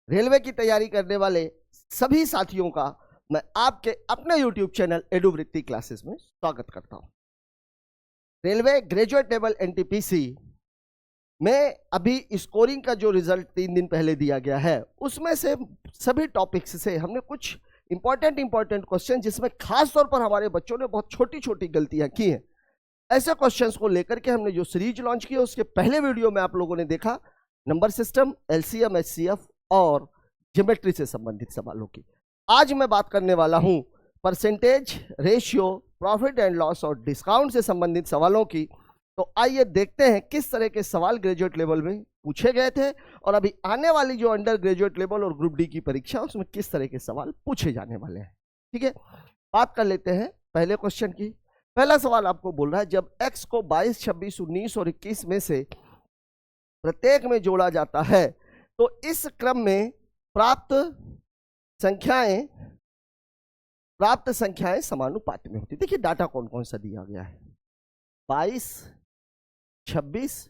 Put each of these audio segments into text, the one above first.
Railway की तैयारी करने वाले सभी साथियों का मैं आपके अपने YouTube चैनल एडुवृत्ति क्लासेस में स्वागत करता हूं। रेलवे ग्रेजुएट लेवल एनटीपीसी में अभी स्कोरिंग का जो रिजल्ट 3 दिन पहले दिया गया है, उसमें से सभी टॉपिक्स से हमने कुछ इंपॉर्टेंट क्वेश्चन, जिसमें खास तौर पर हमारे बच्चों ने बहुत छोटी छोटी गलतियां की हैं, ऐसे क्वेश्चंस को लेकर के हमने जो सीरीज लॉन्च की है, उसके पहले वीडियो में आप लोगों ने देखा नंबर सिस्टम, एलसीएम, एचसीएफ और ज्योमेट्री से संबंधित सवालों की। आज मैं बात करने वाला हूं percentage, ratio, profit and loss और डिस्काउंट से संबंधित सवालों की। तो आइए देखते हैं किस तरह के सवाल ग्रेजुएट लेवल में पूछे गए थे और अभी आने वाली जो अंडर ग्रेजुएट लेवल और ग्रुप डी की परीक्षा, उसमें किस तरह के सवाल पूछे जाने वाले हैं। ठीक है, बात कर लेते हैं पहले क्वेश्चन की। पहला सवाल आपको बोल रहा है, जब x को 22, 26, 19 और 21 में से प्रत्येक में जोड़ा जाता है तो इस क्रम में प्राप्त संख्याएं समानुपात में होती। देखिए डाटा कौन कौन सा दिया गया है, 22, 26,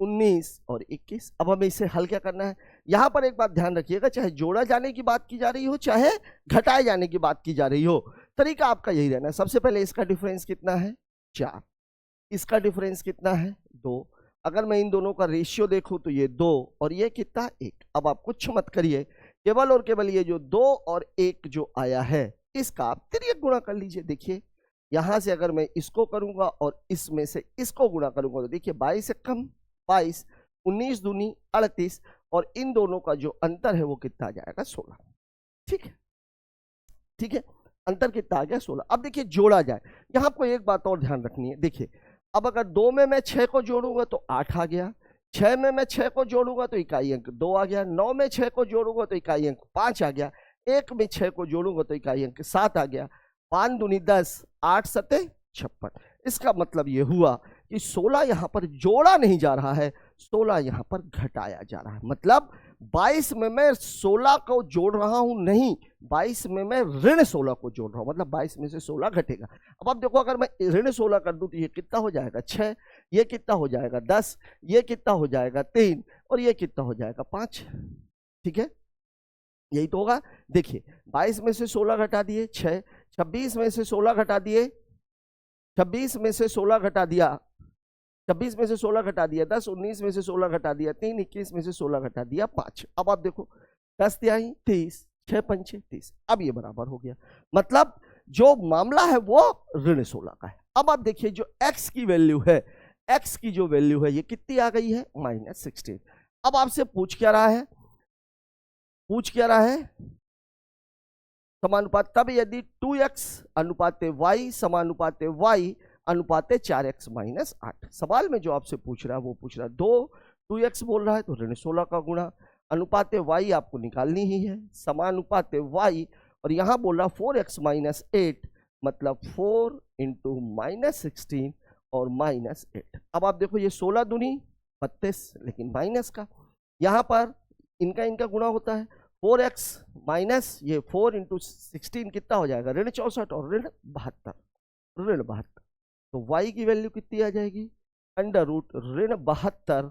19 और 21। अब हमें इसे हल क्या करना है। यहां पर एक बात ध्यान रखिएगा, चाहे जोड़ा जाने की बात की जा रही हो, चाहे घटाए जाने की बात की जा रही हो, तरीका आपका यही रहना है। सबसे पहले इसका डिफरेंस कितना है, 4। इसका डिफरेंस कितना है, 2। अगर मैं इन दोनों का रेशियो देखूं तो ये 2 और ये कितना, 1। अब आप कुछ मत करिए, केवल और केवल ये जो 2 और 1 जो आया है, इसका आप तिर्यक गुणा कर लीजिए। देखिए यहां से अगर मैं इसको करूंगा और इसमें से इसको गुणा करूंगा तो देखिए 22 से कम 22, 19 दूनी 38 और इन दोनों का जो अंतर है वो कितना आ जाएगा, 16। ठीक है, ठीक है, अंतर कितना आ गया, 16। अब देखिए जोड़ा जाए, यहां आपको एक बात और ध्यान रखनी है। देखिए अब अगर 2 में मैं 6 को जोड़ूंगा तो 8 आ गया, 6 में मैं 6 को जोड़ूंगा तो इकाई अंक 2 आ गया, 9 में 6 को जोड़ूंगा तो इकाई अंक 5 आ गया, 1 में 6 को जोड़ूंगा तो इकाई अंक 7 आ गया, 5 दूनी 10, 8 सते 56। इसका मतलब ये हुआ कि 16 यहां पर जोड़ा नहीं जा रहा है, 16 यहां पर घटाया जा रहा है। मतलब 22 में मैं 16 को जोड़ रहा हूं नहीं, 22 में मैं ऋण 16 को जोड़ रहा हूं, मतलब 22 में से 16 घटेगा। अब आप देखो, अगर मैं ऋण 16 कर दूं तो ये कितना हो जाएगा, 6, ये कितना हो जाएगा, 10, ये कितना हो जाएगा, 3 और ये कितना हो जाएगा, 5। ठीक है, यही तो होगा। देखिए 22 में से 16 घटा दिए 6, 26 में से 16 घटा दिए, 26 में से 16 घटा दिया, 26 में से 16 घटा दिया 10, 19 में से 16 घटा दिया 3, 21 में से 16 घटा दिया 5। अब आप देखो 10 तिहाई 30, 6 पंचे 30। अब ये बराबर हो गया, मतलब जो मामला है वो ऋण 16 का है। अब आप देखिए जो x की वैल्यू है, x की जो वैल्यू है ये कितनी आ गई है, -16। अब आपसे पूछ क्या रहा है, समानुपात। तब यदि 2x अनुपाते y समानुपाते y अनुपाते 4x - 8। सवाल में जो आपसे पूछ रहा है वो पूछ रहा है 2x बोल रहा है तो ऋण 16 का गुणा, अनुपाते y आपको निकालनी ही है, समानुपाते y, और यहां बोल रहा 4x - 8, मतलब 4 × -16 और -8। अब आप देखो ये 16 दूनी 32, लेकिन माइनस का, यहां पर इनका गुणा होता है। 4x माइनस ये 4 × 16 कितना हो जाएगा, ऋण 64 और ऋण 72। तो y की वैल्यू कितनी आ जाएगी, √ऋण 72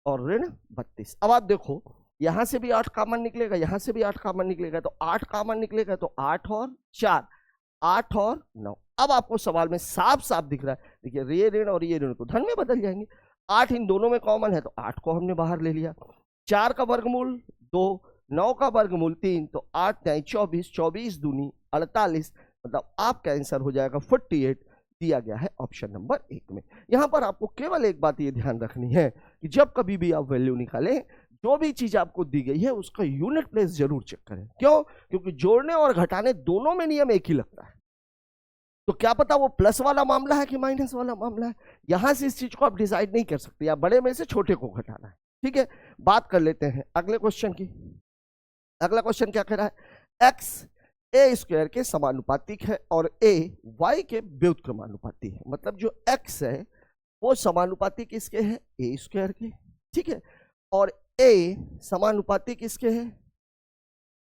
और ऋण 32। अब आप देखो यहां से भी 8 कॉमन निकलेगा, यहां से भी 8 कॉमन निकलेगा, तो 8 कॉमन निकलेगा तो 8 और 4, 8 और 9। अब आपको सवाल में साफ साफ दिख रहा है, देखिए ये ऋण और ये ऋण तो धन में बदल जाएंगे। 8 इन दोनों में कॉमन है तो 8 को हमने बाहर ले लिया। 4 का वर्गमूल 2, 9 का वर्गमूल 3, तो 8 × 24, 24 दूनी 48, मतलब आपका आंसर हो जाएगा 48, दिया गया है ऑप्शन नंबर 1 में। यहां पर आपको केवल एक बात ये ध्यान रखनी है कि जब कभी भी आप वैल्यू निकालें, जो भी चीज आपको दी गई है उसका यूनिट प्लेस जरूर चेक करें। क्यों, क्योंकि जोड़ने और घटाने दोनों में नियम एक ही लगता है। तो क्या पता वो प्लस वाला मामला है कि माइनस वाला मामला है, यहां से इस चीज को आप डिसाइड नहीं कर सकते, या बड़े में से छोटे को घटाना है। ठीक है, बात कर लेते हैं अगले क्वेश्चन की। अगला क्वेश्चन क्या कह रहा है, x a² के समानुपातिक है और a y के व्युत्क्रमानुपाती है। मतलब जो x है वो समानुपाती किसके है, a² के। ठीक है, और a समानुपाती किसके है,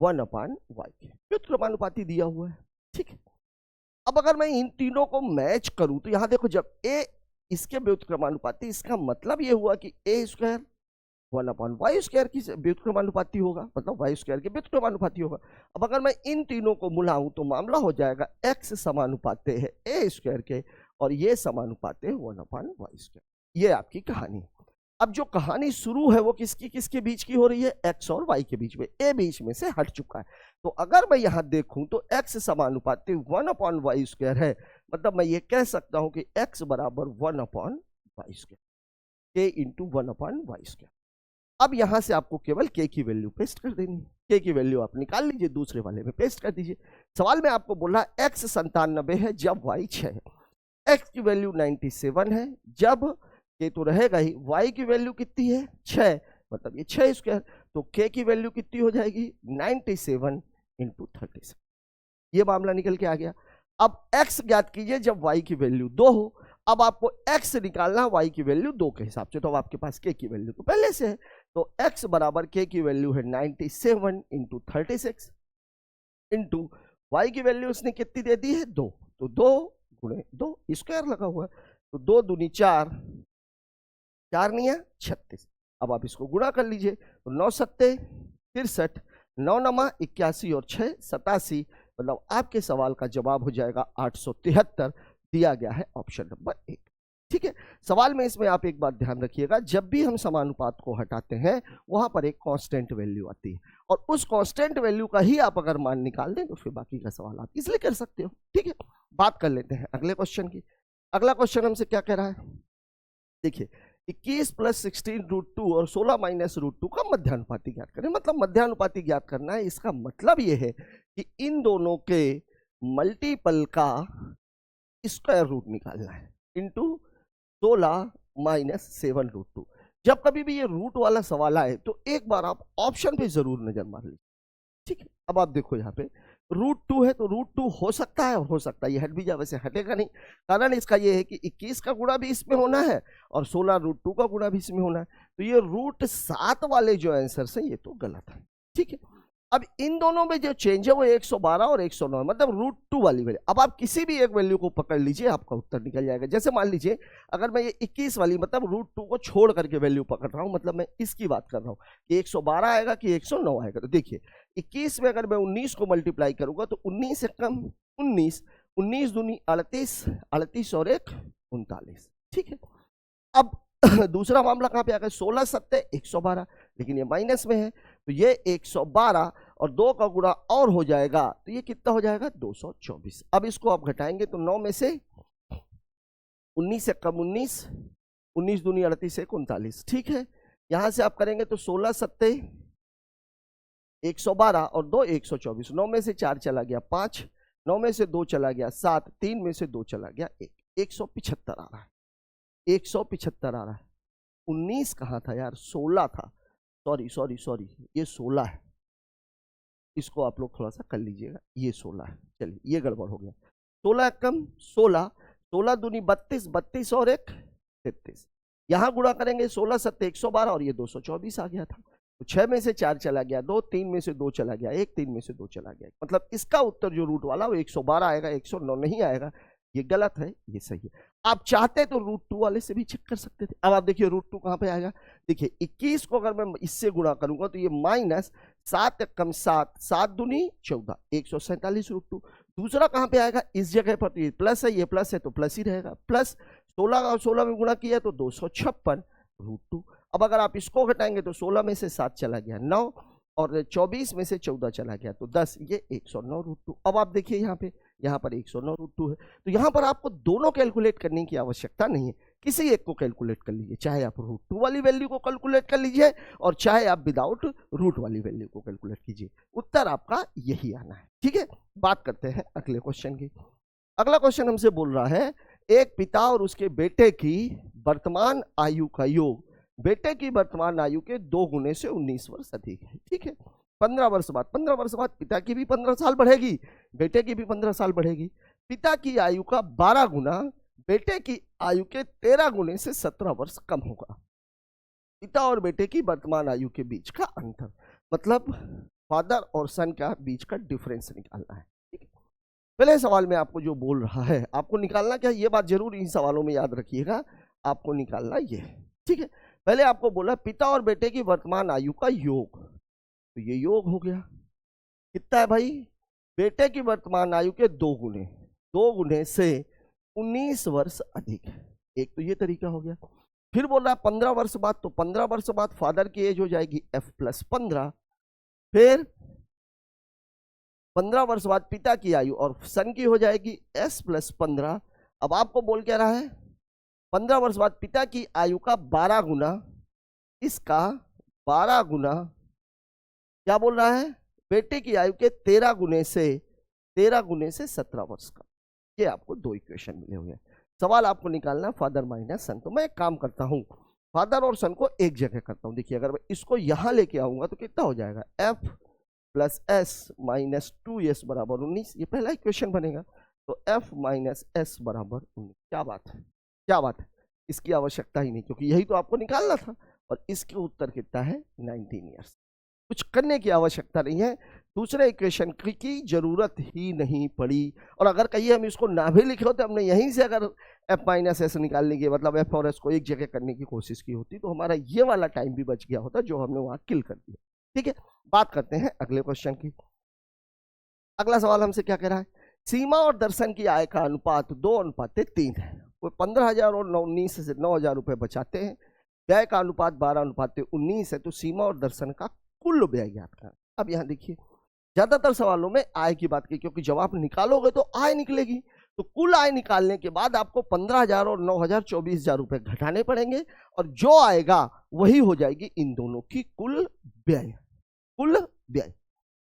1/y के, व्युत्क्रमानुपाती दिया हुआ है। ठीक है, अब अगर मैं इन तीनों को मैच करूं तो यहां देखो, जब a इसके व्युत्क्रमानुपाती, इसका मतलब ये हुआ कि a² 1/y² की व्युत्क्रमानुपाती होगा, मतलब y² के व्युत्क्रमानुपाती होगा। अब अगर मैं इन तीनों को मिलाऊं तो मामला हो जाएगा x समानुपाते है a² के और ये समानुपाते है 1/y²। ये आपकी कहानी है। अब जो कहानी शुरू है वो किसकी किसके बीच की हो रही है, x और y के बीच में, a बीच में से हट चुका है। तो अगर मैं यहां देखूं तो x समानुपाती 1/y² है, मतलब मैं ये कह सकता हूं कि x बराबर 1/y², k इंटू 1/y²। अब यहां से आपको केवल k की वैल्यू पेस्ट कर देनी है। k की वैल्यू आप निकाल लीजिए, दूसरे वाले में पेस्ट कर दीजिए। सवाल में आपको बोला x 97 है जब y 6 है, x की वैल्यू 97 है जब k तो रहेगा ही, y की वैल्यू कितनी है 6, मतलब ये 6², तो k की वैल्यू कितनी हो जाएगी 97 इंटू 36। ये मामला निकल के आ गया। अब x ज्ञात कीजिए जब y की वैल्यू 2 हो। अब आपको x निकालना y की वैल्यू 2 के हिसाब से, तो अब आपके पास k की वैल्यू तो पहले से है, तो x बराबर k की वैल्यू है 97 इंटू 36 इंटू y की वैल्यू उसने कितनी दे दी है 2, तो 2 गुणे 2 स्क्वायर लगा हुआ है, तो 2 दूनी 4, 4 नहीं है 36। अब आप इसको गुणा कर लीजिए, तो 9 सत्ते 63, 9 नमा 81 और 6 87, मतलब आपके सवाल का जवाब हो जाएगा 873, दिया गया है ऑप्शन नंबर 1। ठीक है। सवाल में इसमें आप एक बात ध्यान रखिएगा, जब भी हम समानुपात को हटाते हैं वहां पर एक कांस्टेंट वैल्यू आती है, और उस कांस्टेंट वैल्यू का ही आप अगर मान निकाल दें तो फिर बाकी का सवाल आप इसलिए कर सकते हो। ठीक है, बात कर लेते हैं अगले क्वेश्चन की। अगला क्वेश्चन हमसे क्या कह रहा है, देखिए 21 + 16√2 और 16 - √2 का मध्यानुपाती ज्ञात करें। मतलब मध्यानुपाती ज्ञात करना है, इसका मतलब ये है कि इन दोनों के मल्टीपल का स्क्वायर रूट निकालना है इंटू 16 - 7√2। जब कभी भी ये रूट वाला सवाल आए तो एक बार आप ऑप्शन पे जरूर नजर मार लीजिए। ठीक है, अब आप देखो यहाँ पे √2 है, तो √2 हो सकता है और हो सकता है ये हट भी जाए, वैसे हटेगा नहीं। कारण इसका ये है कि 21 का गुणा भी इसमें होना है और 16 √2 का गुणा भी इसमें होना है, तो ये √7 वाले जो आंसर है ये तो गलत है। ठीक है, अब इन दोनों में जो चेंज है वो 112 और 109, मतलब √2 वाली वैल्यू। अब आप किसी भी एक वैल्यू को पकड़ लीजिए, आपका उत्तर निकल जाएगा। जैसे मान लीजिए अगर मैं ये 21 वाली, मतलब √2 को छोड़ करके वैल्यू पकड़ रहा हूं, मतलब मैं इसकी बात कर रहा हूं कि 112 आएगा कि 109 आएगा, तो देखिए 21 में अगर मैं 19 को मल्टीप्लाई करूंगा तो 19 से कम 19, 19 दूनी 38, 38 और 1 39। ठीक है, अब दूसरा मामला कहां पे आ गया, 16 सत्ते 112, लेकिन ये माइनस में है, तो ये 112 और 2 का गुणा और हो जाएगा, तो ये कितना हो जाएगा 224। अब इसको आप घटाएंगे तो 9 में से 19 से कम 19, 19 दूनी 38 से 39। ठीक है, यहां से आप करेंगे तो 16 सत्ते 112 और 2 124, 9 में से 4 चला गया 5, 9 में से 2 चला गया 7, 3 में से 2 चला गया 1, 175 आ रहा है, 175 आ रहा है। 19 कहाँ था यार, 16 था, सॉरी ये 16 है, इसको आप लोग थोड़ा सा कर लीजिएगा, ये 16 है, चलिए ये गड़बड़ हो गया। 16 कम 16, 16 दूनी 32, 32 और 1 33, यहां गुणा करेंगे 16 सत्ते 112 और ये 224 आ गया था, तो 6 में से 4 चला गया 2, 3 में से 2 चला गया 1, 3 में से 2 चला गया, मतलब इसका उत्तर जो रूट वाला वो 112 आएगा, 109 नहीं आएगा। ये गलत है, ये सही है। आप चाहते तो √2 वाले से भी चेक कर सकते थे। अब आप देखिए √2 कहां पे आएगा, देखिए 21 को अगर मैं इससे गुणा करूंगा तो ये -7 कम 7, 7 दूनी 14, 147 √2। दूसरा कहां पे आएगा, इस जगह पर, तो ये प्लस है, ये प्लस है तो प्लस ही रहेगा, प्लस 16 और 16 में गुणा किया तो 256 √2। अब अगर आप इसको घटाएंगे तो 16 में से 7 चला गया 9 और 24 में से 14 चला गया तो 10, ये 109 √2। अब आप देखिए यहाँ पर 109 √2 है, तो यहाँ पर आपको दोनों कैलकुलेट करने की आवश्यकता नहीं है, किसी एक को कैलकुलेट कर लीजिए, चाहे आप √2 वाली वैल्यू को कैलकुलेट कर लीजिए और चाहे आप विदाउट रूट वाली वैल्यू को कैलकुलेट कीजिए, उत्तर आपका यही आना है। ठीक है, बात करते हैं अगले क्वेश्चन की। अगला क्वेश्चन हमसे बोल रहा है, एक पिता और उसके बेटे की वर्तमान आयु का योग बेटे की वर्तमान आयु के 2 गुने से 19 वर्ष अधिक है। ठीक है, 15 वर्ष बाद पिता की भी 15 साल बढ़ेगी, बेटे की भी 15 साल बढ़ेगी। पिता की आयु का 12 गुना बेटे की आयु के 13 गुने से 17 वर्ष कम होगा। पिता और बेटे की वर्तमान आयु के बीच का अंतर, मतलब फादर और सन का बीच का डिफरेंस निकालना है। ठीक है, पहले सवाल में आपको जो बोल रहा है आपको निकालना क्या, ये बात जरूर इन सवालों में याद रखिएगा, आपको निकालना ये है। ठीक है, पहले आपको बोला पिता और बेटे की वर्तमान आयु का योग, तो ये योग हो गया। कितना है भाई? बेटे की वर्तमान आयु के 2 गुने, 2 गुने से 19 वर्ष अधिक है। एक तो ये तरीका हो गया। फिर बोल रहा 15 वर्ष बाद, तो 15 वर्ष बाद फादर की एज हो जाएगी f+15, फिर 15 वर्ष बाद पिता की आयु और सन की हो जाएगी s+15। अब आपको बोल क्या रहा है? 15 वर्ष बाद पिता की आयु का 12 गुना, इसका 12 गुना क्या बोल रहा है? बेटे की आयु के 13 गुने से 17 वर्ष का। ये आपको 2 इक्वेशन मिले हुए हैं। सवाल आपको निकालना फादर माइनस सन। तो मैं एक काम करता हूं, फादर और सन को एक जगह करता हूं। देखिए अगर मैं इसको यहां लेके आऊंगा तो कितना हो जाएगा? f+s - 2s बराबर 19। ये पहला इक्वेशन बनेगा। तो f-s बराबर 19। क्या बात है, क्या बात है, इसकी आवश्यकता ही नहीं, क्योंकि यही तो आपको निकालना था। और इसके उत्तर कितना है? 19 ईयर्स। कुछ करने की आवश्यकता नहीं है, दूसरे इक्वेशन की जरूरत ही नहीं पड़ी। और अगर कहिए हम इसको ना भी लिखे होते, हमने यहीं से अगर f-s निकालने की, मतलब f और s को एक जगह करने की कोशिश की होती, तो हमारा ये वाला टाइम भी बच गया होता जो हमने वहां किल कर दिया। ठीक है, बात करते हैं अगले क्वेश्चन की। अगला सवाल हमसे क्या कह रहा है? सीमा और दर्शन की आय का अनुपात 2:3 है। वो 15,000 और 19 से 9,000 रुपए बचाते हैं। व्यय का अनुपात 12:19 है। तो सीमा और दर्शन का कुल व्यय ज्ञात करें। अब यहाँ देखिए, ज्यादातर सवालों में आय की बात की, क्योंकि जब आप निकालोगे तो आय निकलेगी। तो कुल आय निकालने के बाद आपको 15,000 और 9,000 24,000 रुपए घटाने पड़ेंगे, और जो आएगा वही हो जाएगी इन दोनों की कुल व्यय। कुल व्यय,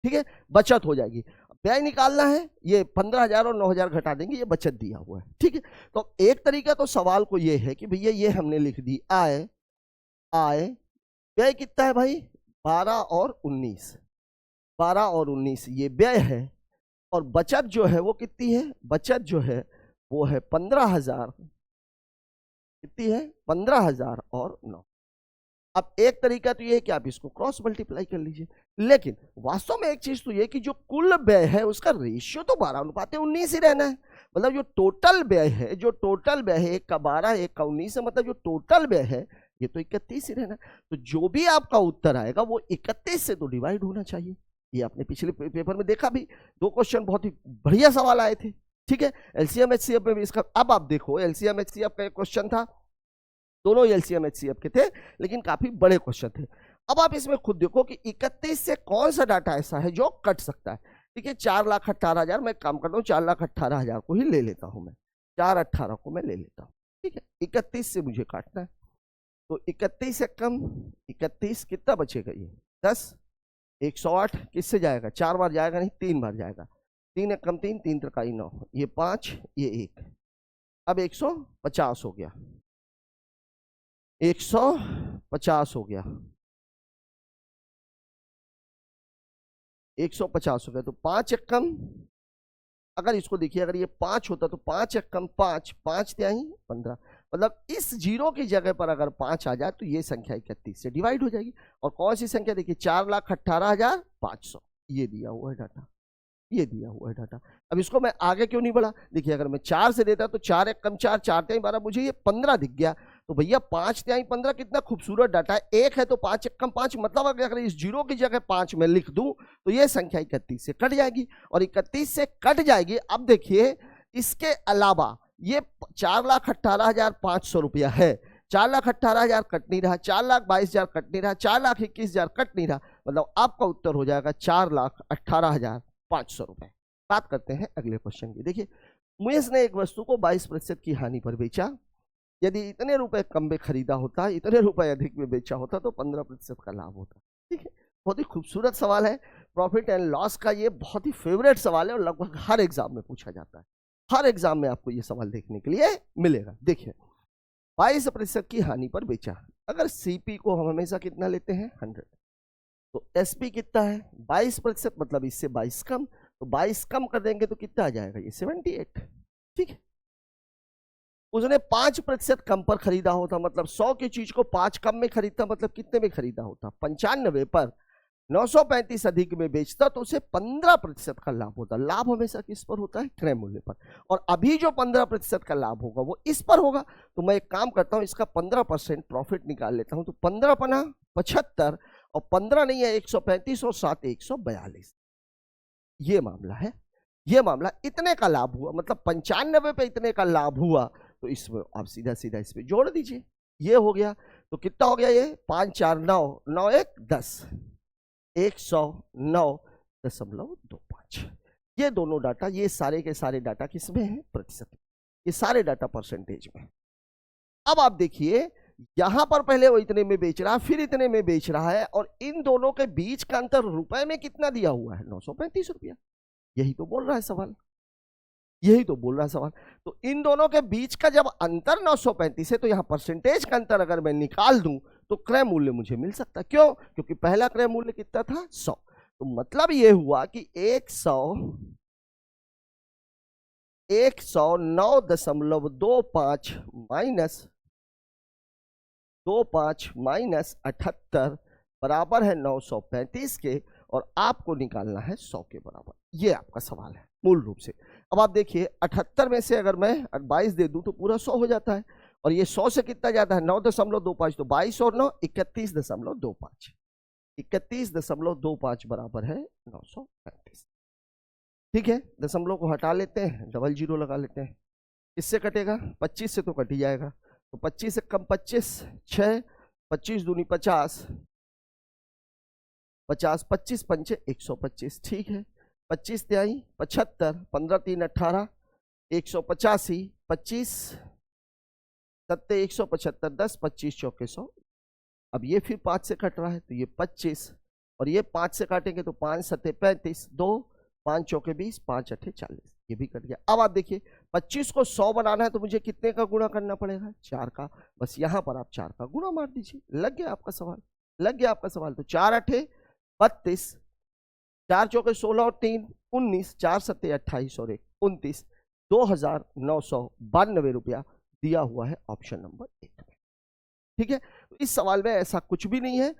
ठीक है, बचत हो जाएगी। व्यय निकालना है, ये 15,000 और 9,000 घटा देंगे, ये बचत दिया हुआ है। ठीक है, तो एक तरीका तो सवाल को ये है कि भैया ये हमने लिख दी आय, व्यय कितना है भाई? 12 और 19, 12 और 19 ये व्यय है। और बचत जो है वो कितनी है? बचत जो है वो है 15,000। कितनी है? 15,000 और 9। अब एक तरीका तो ये है कि आप इसको क्रॉस मल्टीप्लाई कर लीजिए, लेकिन वास्तव में एक चीज तो ये कि जो कुल व्यय है उसका रेशियो तो 12:19 ही रहना है। मतलब जो टोटल व्यय है, एक का 12 एक का 19 है, मतलब जो टोटल व्यय है ये तो 31 ही रहना है। तो जो भी आपका उत्तर आएगा वो 31 से तो डिवाइड होना चाहिए। ये आपने पिछले पेपर में देखा भी, 2 क्वेश्चन बहुत ही बढ़िया सवाल आए थे। ठीक है, एलसीएम एचसीएफ में भी इसका, अब आप देखो एलसीएम एचसीएफ का एक क्वेश्चन था, दोनों एलसीएम एचसीएफ के थे, लेकिन काफी बड़े क्वेश्चन थे। अब आप इसमें खुद देखो कि 31 से कौन सा डाटा ऐसा है जो कट सकता है। देखिए 4,18,000, मैं काम करता हूँ 4,18,000 को ही ले लेता हूँ, मैं 4,18,000 को मैं ले लेता हूँ। ठीक है, 31 से मुझे काटना है, तो 31 से कम 31 कितना बचेगा? ये 10, 108 किससे जाएगा? 4 बार जाएगा नहीं, 3 बार जाएगा। 3 एक कम 3, 3 3 9, ये 5, ये 1। अब 150 हो गया, 150 हो गया, 150 हो गया। तो 5 एक कम, अगर इसको देखिए, अगर ये 5 होता तो 5 एक कम 5, 5 त्याई 15, मतलब इस जीरो की जगह पर अगर 5 आ जाए तो ये संख्या 31 से डिवाइड हो जाएगी। और कौन सी संख्या? देखिए 4,18,500, ये दिया हुआ है डाटा, ये दिया हुआ है डाटा। अब इसको मैं आगे क्यों नहीं बढ़ा? देखिए अगर मैं 4 से देता तो 4 एक कम 4, 4 त्याई 12, मुझे ये 15 दिख गया। तो भैया 5 त्याई 15 कितना खूबसूरत डाटा है। 1 है तो 5 एक कम 5, मतलब अगर इस जीरो की जगह 5 में लिख दूं तो ये संख्या 31 से कट जाएगी, और 31 से कट जाएगी। अब देखिए इसके अलावा ये 4,18,500 रुपया है, 4,18,000 कट नहीं रहा, 4,22,000 कट नहीं रहा, 4,21,000 कट नहीं रहा, मतलब आपका उत्तर हो जाएगा 4,18,500 रुपए। बात करते हैं अगले क्वेश्चन की। देखिए मुकेश ने एक वस्तु को 22% की हानि पर बेचा। यदि इतने रुपए कम में खरीदा होता, इतने रुपए अधिक में बेचा होता तो 15% का लाभ होता। ठीक है, बहुत ही खूबसूरत सवाल है। प्रॉफिट एंड लॉस का ये बहुत ही फेवरेट सवाल है और लगभग हर एग्जाम में पूछा जाता है। हर एग्जाम में आपको ये सवाल देखने के लिए मिलेगा। देखिए 22% की हानि पर बेचा। अगर सीपी को हम हमेशा कितना लेते हैं? 100। तो एसपी कितना है? 22%, मतलब इससे 22 कम, तो 22 कम कर देंगे तो कितना आ जाएगा? ये 78। ठीक है, उसने 5% कम पर खरीदा होता, मतलब 100 की चीज को 5 कम में खरीदता, मतलब कितने में खरीदा होता? 95 पर। 935 अधिक में बेचता तो उसे 15% का लाभ होता। लाभ हमेशा किस पर होता है? क्रय मूल्य पर। और अभी जो 15% का लाभ होगा वो इस पर होगा। तो मैं एक काम करता हूं, इसका 15% प्रॉफिट निकाल लेता हूं। तो 15 पना 75 और 15 नहीं है 135 और 7 142। ये मामला है। ये मामला इतने का लाभ हुआ, मतलब 95 पे इतने का लाभ हुआ। तो इसमें आप सीधा सीधा इस पे जोड़ दीजिए, ये हो गया। तो कितना हो गया ये? 5 4 9 9 1 10 109.25। ये दोनों डाटा, ये सारे के सारे डाटा किसमें है? प्रतिशत। ये सारे डाटा परसेंटेज में। अब आप देखिए यहां पर पहले वो इतने में बेच रहा है, फिर इतने में बेच रहा है, और इन दोनों के बीच का अंतर रुपए में कितना दिया हुआ है? 935 रुपया। यही तो बोल रहा है सवाल, यही तो बोल रहा है सवाल। तो इन दोनों के बीच का जब अंतर 935 है, तो यहां परसेंटेज का अंतर अगर मैं निकाल दूं तो क्रय मूल्य मुझे मिल सकता है। क्यों? क्योंकि पहला क्रय मूल्य कितना था? 100। तो मतलब ये हुआ कि 109.25 माइनस 78 बराबर है 935 के, और आपको निकालना है 100 के बराबर। ये आपका सवाल है मूल रूप से। अब आप देखिए 78 में से अगर मैं 22 दे दूं तो पूरा 100 हो जाता है, और ये 100 से कितना जाता है? 9.25। तो 22 और 9 31.25। 31.25 बराबर है 935। ठीक है, दशमलव को हटा लेते हैं, डबल जीरो लगा लेते हैं। किससे कटेगा? 25 से तो कट ही जाएगा। तो 25 से कम 25 6, 25 दूनी 50, 50 25 पंचे 125। ठीक है, 25 तिहाई 75, 15 3 18, 185, 25 सत्ते 175, 10 25 चौके 100। अब ये फिर 5 से कट रहा है, तो ये 25, और ये 5 से काटेंगे तो 5 सत्ते 35, 2 5 चौके 20, 5 अट्ठे 40। ये भी कट गया। अब आप देखिए 25 को 100 बनाना है तो मुझे कितने का गुणा करना पड़ेगा? 4 का। बस यहां पर आप 4 का गुणा मार दीजिए, लग गया आपका सवाल, लग गया आपका सवाल। तो 4 अट्ठे 32, 4 चौके 16 और 3 19, 4 सत्ते 28 और 1 29, 2,992 रुपया दिया हुआ है ऑप्शन नंबर 1 में। ठीक है, तो इस सवाल में ऐसा कुछ भी नहीं है।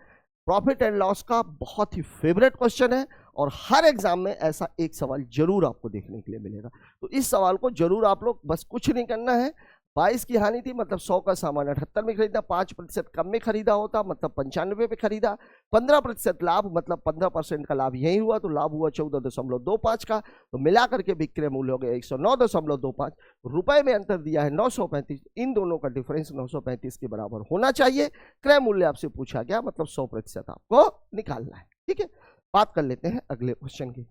प्रॉफिट एंड लॉस का बहुत ही फेवरेट क्वेश्चन है, और हर एग्जाम में ऐसा एक सवाल जरूर आपको देखने के लिए मिलेगा। तो इस सवाल को जरूर आप लोग, बस कुछ नहीं करना है। 22 की हानि थी, मतलब 100 का सामान 78 में खरीदा, 5% कम में खरीदा होता मतलब 95 पे खरीदा, 15% लाभ मतलब 15% का लाभ यही हुआ, तो लाभ हुआ 14.25 का। तो मिलाकर के विक्रय मूल्य हो गया 109.25। रुपए में अंतर दिया है 935। इन दोनों का डिफरेंस 935 के बराबर होना चाहिए। क्रय मूल्य आपसे पूछा गया, मतलब 100% आपको निकालना है। ठीक है, बात कर लेते हैं अगले क्वेश्चन की।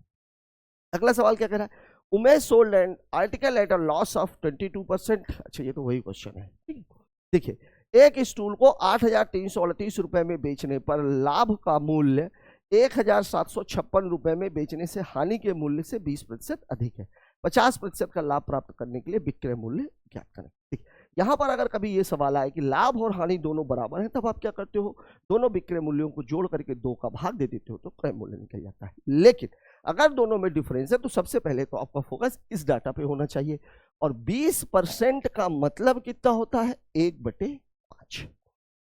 अगला सवाल क्या कह रहा है? Umesh sold and article at a loss of 22%। अच्छा, ये तो वही क्वेश्चन है। ठीक है, देखिए एक स्टूल को 8,338 रुपए में बेचने पर लाभ का मूल्य 1,756 रुपए में बेचने से हानि के मूल्य से 20% अधिक है। 50% का लाभ प्राप्त करने के लिए विक्रय मूल्य ज्ञात करें। ठीक, यहां पर अगर कभी ये सवाल आए कि लाभ और हानि दोनों बराबर हैं, तब आप क्या करते हो? दोनों विक्रय मूल्यों को जोड़ करके 2 का भाग दे देते हो, तो क्रय मूल्य निकल जाता है। लेकिन अगर दोनों में डिफरेंस है तो सबसे पहले तो आपका फोकस इस डाटा पे होना चाहिए। और 20% का मतलब कितना होता है? 1/5।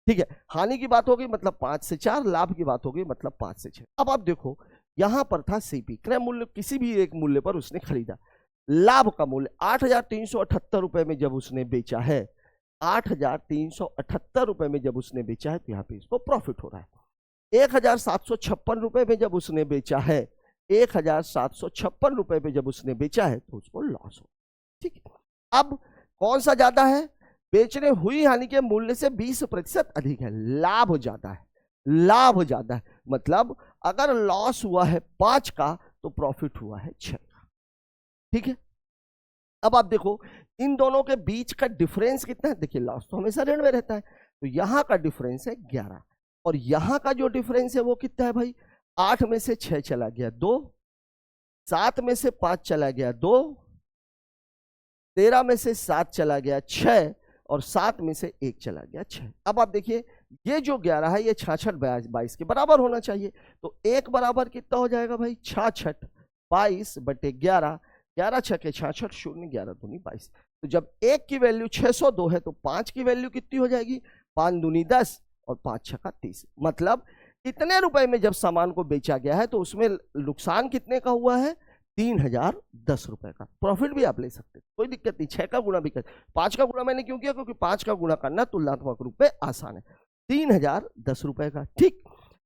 ठीक है, हानि की बात होगी मतलब 5 से 4, लाभ की बात होगी मतलब 5 से 6। अब आप देखो यहां पर था सीपी, क्रय मूल्य, किसी भी एक मूल्य पर उसने खरीदा। लाभ का मूल्य 8,378 रुपए में जब उसने बेचा है, 8,378 रुपए में जब उसने बेचा है, तो यहाँ पे इसको प्रॉफिट हो रहा है। 1,756 रुपए में जब उसने बेचा है, 1,756 रुपए में जब उसने बेचा है, तो उसको लॉस हो। ठीक है, अब कौन सा ज्यादा है? बेचने हुई हानि के मूल्य से 20% अधिक है, लाभ ज्यादा है। लाभ ज्यादा है मतलब अगर लॉस हुआ है 5 का तो प्रॉफिट हुआ है 6 का। ठीक है, अब आप देखो इन दोनों के बीच का डिफरेंस कितना है? देखिए लॉस तो हमेशा ऋण में रहता है, तो यहां का डिफरेंस है 11, और यहां का जो डिफरेंस है वो कितना है भाई? 8 में से 6 चला गया 2, 7 में से 5 चला गया 2, 13 में से 7 चला गया 6, और 7 में से 1 चला गया 6। अब आप देखिए ये जो 11 है ये 66 22 के बराबर होना चाहिए। तो 1 बराबर कितना हो जाएगा भाई? 66 22/11, 11 छके 66, 0 11 दूनी 22। तो जब 1 की वैल्यू 602 है तो 5 की वैल्यू कितनी हो जाएगी? 5 दूनी 10 और 5 छका 30। मतलब इतने रुपए में जब सामान को बेचा गया है तो उसमें नुकसान कितने का हुआ है? 3010 रुपए का। प्रॉफिट भी आप ले सकते हैं, कोई दिक्कत नहीं। 6 का गुणा भी कर, 5 का गुणा मैंने क्यों किया? क्योंकि 5 का गुणा करना तुलनात्मक रूप में आसान है। 3010 रुपए का, ठीक।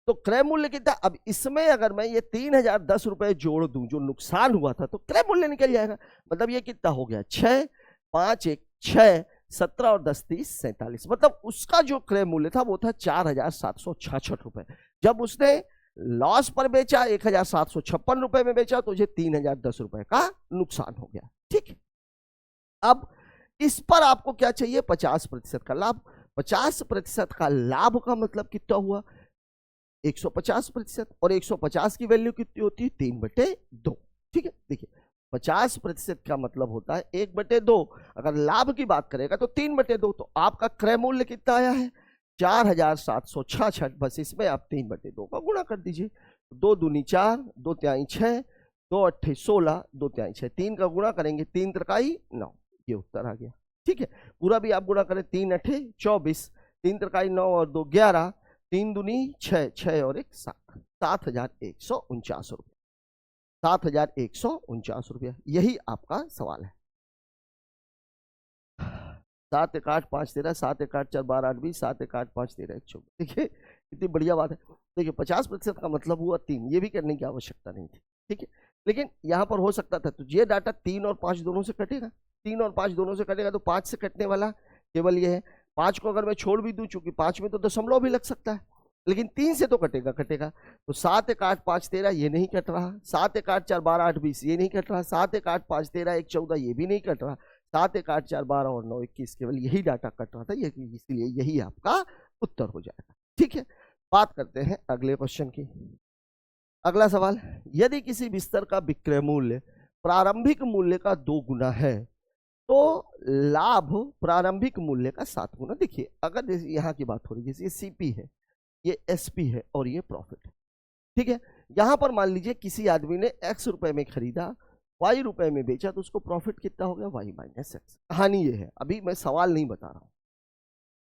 तो क्रय मूल्य कितना? अब इसमें अगर मैं ये 3010 रुपए जोड़ दूं जो नुकसान हुआ था तो क्रय मूल्य निकल जाएगा। मतलब ये कितना हो गया? 6, 5, 1, 6, 17 और 10, 30, 47। मतलब उसका जो क्रय मूल्य था वो था 4766 रुपए। जब उसने लॉस पर बेचा, 1756 रुपए में बेचा, तो ये 3010 रुपए का नुकसान हो गया, ठीक। अब इस पर आपको क्या चाहिए? 50% का लाभ। 50% का लाभ का मतलब कितना हुआ? 150%। और 150 की वैल्यू कितनी होती है? 3/2, ठीक है। देखिए 50% का मतलब होता है 1/2। अगर लाभ की बात करेगा तो 3/2। तो आपका क्रय मूल्य कितना आया है? 4766। बस इसमें आप 3/2 का गुणा कर दीजिए। 2 दूनी 4, 2 तिहाई 6, 2 अट्ठे 16, 2 तिहाई 6, 3 का गुणा करेंगे, 3 त्रिकाई 9, ये उत्तर आ गया, ठीक है। पूरा भी आप गुणा करें, 3 अट्ठे 24, 3 त्रिकाई 9 और 2 11, 3 दूनी 6, 6 और 1 7, 7149 रुपये। 7149 रुपया, यही आपका सवाल है। 7 1 8 5 13, 7 1 8 4 12 8 20, 7 1 8 5 13 1 14। देखिए कितनी बढ़िया बात है। देखिए 50% का मतलब हुआ 3, ये भी करने की आवश्यकता नहीं थी, ठीक है। लेकिन यहाँ पर हो सकता था, तो ये डाटा 3 और 5 दोनों से कटेगा। 3 और 5 दोनों से कटेगा तो 5 से कटने वाला केवल ये है। 5 को अगर मैं छोड़ भी दूं, चूंकि 5 में तो दशमलव भी लग सकता है, लेकिन 3 से तो कटेगा। तो 7 1 8 5 13 ये नहीं कट रहा। 7 1 8 4 12 8 20 ये नहीं कट रहा। 7 1 8 5 13 1 14 ये भी नहीं कट रहा। 7 1 8 4 12 और 9 21 केवल यही डाटा कट रहा था, इसलिए यही आपका उत्तर हो जाएगा, ठीक है। बात करते हैं अगले क्वेश्चन की। अगला सवाल, यदि किसी बिस्तर का विक्रय मूल्य प्रारंभिक मूल्य का 2 गुना है तो लाभ प्रारंभिक मूल्य का 7 गुना। देखिए अगर यहाँ की बात हो रही है, जैसे ये सीपी है, ये एसपी है और ये प्रॉफिट है, ठीक है। यहां पर मान लीजिए किसी आदमी ने x रुपए में खरीदा, y रुपए में बेचा, तो उसको प्रॉफिट कितना हो गया? y minus x. कहानी ये है, अभी मैं सवाल नहीं बता रहा हूं।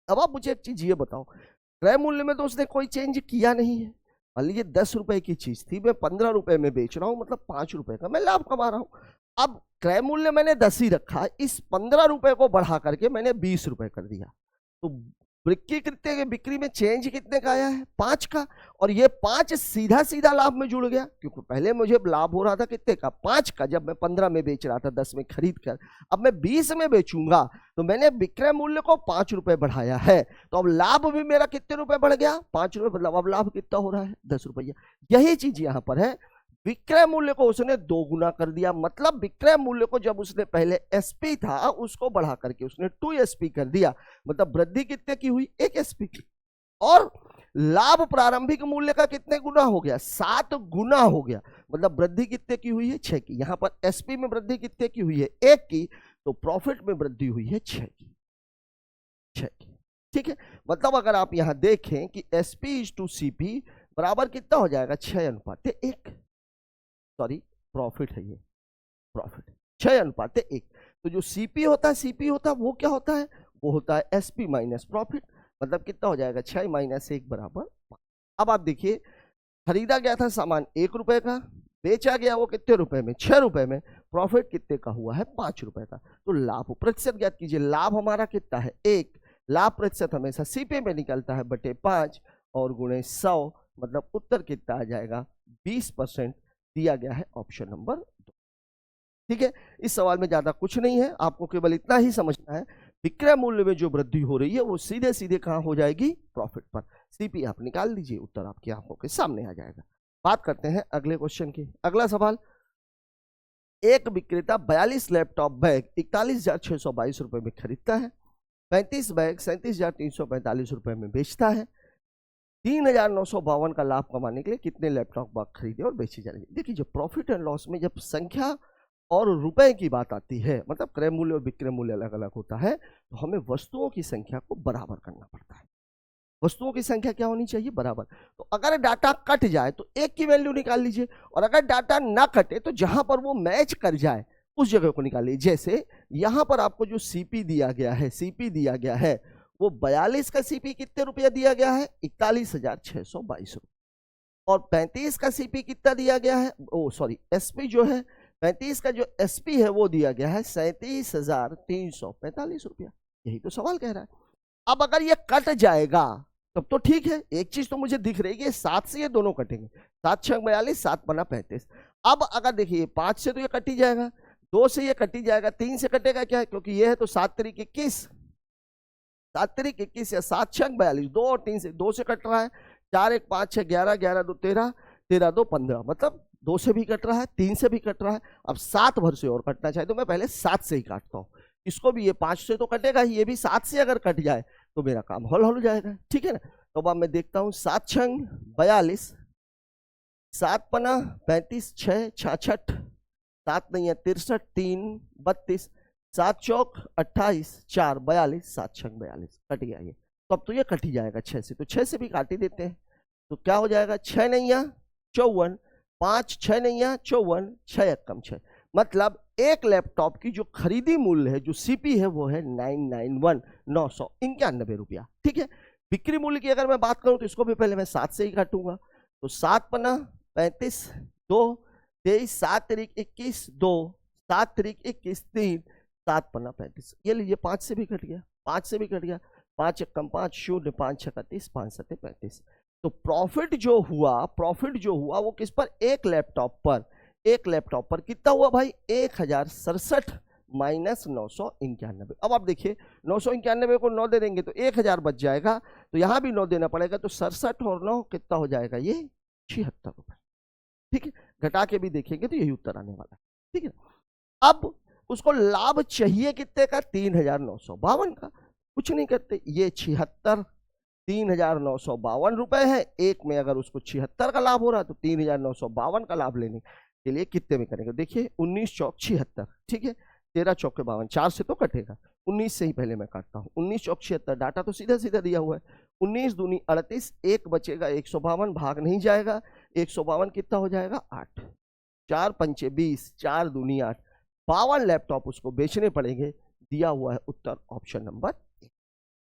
अब आप मुझे एक चीज ये बताओ, क्रय मूल्य में तो उसने कोई चेंज किया नहीं है। मान लीजिए 10 रुपए की चीज थी, मैं 15 रुपए में बेच रहा हूं, मतलब 5 रुपए का मैं लाभ कमा रहा हूं। अब क्रय मूल्य मैंने 10 ही रखा, इस 15 रुपए को बढ़ा करके मैंने 20 रुपए कर दिया, तो बिक्री में चेंज कितने का आया है? 5 का। और ये 5 सीधा सीधा लाभ में जुड़ गया, क्योंकि पहले मुझे लाभ हो रहा था कितने का? 5 का, जब मैं 15 में बेच रहा था 10 में खरीद कर। अब मैं 20 में बेचूंगा तो मैंने विक्रय मूल्य को 5 रुपए बढ़ाया है, तो अब लाभ भी मेरा कितने रुपए बढ़ गया? 5 रुपए। मतलब अब लाभ कितना हो रहा है? 10 रुपया। यही चीज यहां पर है, विक्रय मूल्य को उसने 2 गुना कर दिया। मतलब विक्रय मूल्य को जब उसने पहले एसपी था उसको बढ़ा करके उसने 2 एसपी कर दिया। मतलब वृद्धि कितने की हुई? 1 एसपी की। और लाभ प्रारंभिक मूल्य का कितने गुना हो गया? 7 गुना हो गया। मतलब वृद्धि कितने की हुई है? 6 की। यहां पर एसपी में वृद्धि कितने की हुई है? 1 की। तो प्रॉफिट में वृद्धि हुई है 6 की, 6 की, ठीक है। मतलब अगर आप यहां देखें कि एसपी इज टू सीपी बराबर कितना हो जाएगा? 6:1। सॉरी, प्रॉफिट है, ये प्रॉफिट 6:1। तो जो सीपी होता है वो क्या होता है? वो होता है एसपी माइनस प्रॉफिट। मतलब कितना हो जाएगा? 6 - 1 बराबर 5। अब आप देखिए, खरीदा गया था सामान 1 रुपए का, बेचा गया वो कितने रुपए में? 6 रुपए में। प्रॉफिट कितने का हुआ है? 5 रुपए का। तो लाभ प्रतिशत ज्ञात कीजिए। लाभ हमारा कितना है? 1। लाभ प्रतिशत हमेशा सीपी में निकलता है बटे 5 और गुणे 100। मतलब उत्तर कितना आ जाएगा? 20% दिया गया है, ऑप्शन नंबर 2, ठीक है। इस सवाल में ज्यादा कुछ नहीं है, आपको केवल इतना ही समझना है, विक्रय मूल्य में जो वृद्धि हो रही है वो सीधे सीधे कहां हो जाएगी? प्रॉफिट पर। सीपी आप निकाल लीजिए, उत्तर आपकी आंखों के सामने आ जाएगा। बात करते हैं अगले क्वेश्चन की। अगला सवाल, एक विक्रेता 42 लैपटॉप बैग 41,622 रुपए में खरीदता है, 35 बैग 37,345 रुपए में बेचता है। 3,952 का लाभ कमाने के लिए कितने लैपटॉप बैग खरीदे और बेचे जाएंगे? देखिए, जब प्रॉफिट एंड लॉस में जब संख्या और रुपए की बात आती है, मतलब क्रय मूल्य और विक्रय मूल्य अलग अलग होता है, तो हमें वस्तुओं की संख्या को बराबर करना पड़ता है। वस्तुओं की संख्या क्या होनी चाहिए? बराबर। तो अगर डाटा कट जाए तो 1 की वैल्यू निकाल लीजिए, और अगर डाटा ना कटे तो जहां पर वो मैच कर जाए उस जगह को निकालिए। जैसे यहां पर आपको जो सीपी दिया गया है, सीपी दिया गया है वो 42 का सीपी कितने रुपया दिया गया है? 41,622 रुपये। और 35 का सीपी कितना दिया गया है, ओ सॉरी एसपी जो है 35 का जो एसपी है वो दिया गया है 37,345 रुपया। यही तो सवाल कह रहा है। अब अगर ये कट जाएगा तब तो ठीक है, एक चीज तो मुझे दिख रही है 7 से ये दोनों कटेंगे, 7 6 42, 7 पन्ना 35। अब अगर देखिए 5 से तो ये कट ही जाएगा, 2 से ये कट ही जाएगा, 3 से कटेगा क्या है, क्योंकि ये है तो 7 तरीक 21, 7 तरीक 21 या 7 6 42, 2 और 3 से 2 से कट रहा है, 4 1 5 6 11, 11 2 13, 13 2 15, मतलब 2 से भी कट रहा है, 3 से भी कट रहा है। अब 7 भर से और कटना चाहे तो मैं पहले 7 से ही काटता हूँ, इसको भी ये 5 से तो कटेगा ही, ये भी 7 से अगर कट जाए तो मेरा काम हल हो जाएगा, ठीक है ना। तो अब मैं देखता हूँ 7 6 42, 7 पना 35, 6 66, 7 नहीं है 63, 3 32, 7 चौक 28, 4 42, 7 6 42, कट गया ये। तो अब तो ये कट ही जाएगा 6 से, तो 6 से भी काट ही देते हैं। तो क्या हो जाएगा 6 नैया 54, 5 6 नैया 54, 6 कम 6, मतलब एक लैपटॉप की जो खरीदी मूल्य है, जो सीपी है, वो है 991,991 रुपया, ठीक है। बिक्री मूल्य की अगर मैं बात करूं तो इसको भी पहले मैं 7 से ही काटूंगा, तो 7 पना 35, 2 23, 7 तरीक 21, 2 7 तरीक 21, 3 7 पन्ना 35, ये लीजिए 5 से भी कट गया, 5 से भी कट गया, 5 1 कम 5 0, 5 6 31, 5 7 35। तो प्रॉफिट जो हुआ वो किस पर, एक लैपटॉप पर, एक लैपटॉप पर कितना हुआ भाई 1067 माइनस 991। अब आप देखिए 991 को 9 दे देंगे तो 1000 बच जाएगा, तो यहां भी 9 देना पड़ेगा, तो 67 और 9 कितना हो जाएगा, ये 76 रुपए, ठीक है। घटा के भी देखेंगे तो यही उत्तर आने वाला है, ठीक है। अब उसको लाभ चाहिए कितने का, 3,952 का, कुछ नहीं करते, ये 76 3,952 रुपए है, एक में अगर उसको 76 का लाभ हो रहा है तो 3,952 का लाभ लेने के लिए कितने में करेंगे, देखिए 19 चौक 76, ठीक है, 13 चौक 52, 4 से तो कटेगा, 19 से ही पहले मैं काटता हूँ, 19 चौक 76, डाटा तो सीधा सीधा दिया हुआ है, 19 दूनी 38, एक बचेगा 152, भाग नहीं जाएगा, 152 कितना हो जाएगा 8, 4 पंचे 20, 4 दूनी 8, 52 लैपटॉप उसको बेचने पड़ेंगे, दिया हुआ है उत्तर ऑप्शन नंबर 1,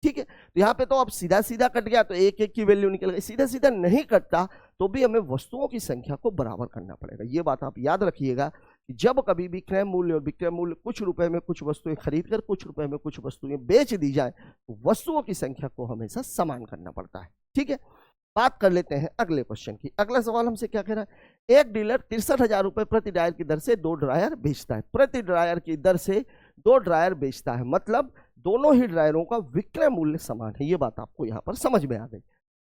ठीक है। तो यहाँ पे तो अब सीधा सीधा कट गया तो एक एक की वैल्यू निकल गई, सीधा सीधा नहीं कटता तो भी हमें वस्तुओं की संख्या को बराबर करना पड़ेगा। ये बात आप याद रखिएगा कि जब कभी भी क्रय मूल्य और विक्रय मूल्य कुछ रुपए में कुछ वस्तुएं खरीद कर कुछ रुपए में कुछ वस्तुएं बेच दी जाए तो वस्तुओं की संख्या को हमेशा समान करना पड़ता है, ठीक है। बात कर लेते हैं अगले क्वेश्चन की। अगला सवाल हमसे क्या कह रहा है, एक डीलर 63,000 रुपए प्रति ड्रायर की दर से 2 ड्रायर बेचता है, प्रति ड्रायर की दर से 2 ड्रायर बेचता है, मतलब दोनों ही ड्रायरों का विक्रय मूल्य समान है। ये बात आपको यहाँ पर समझ में आ गई।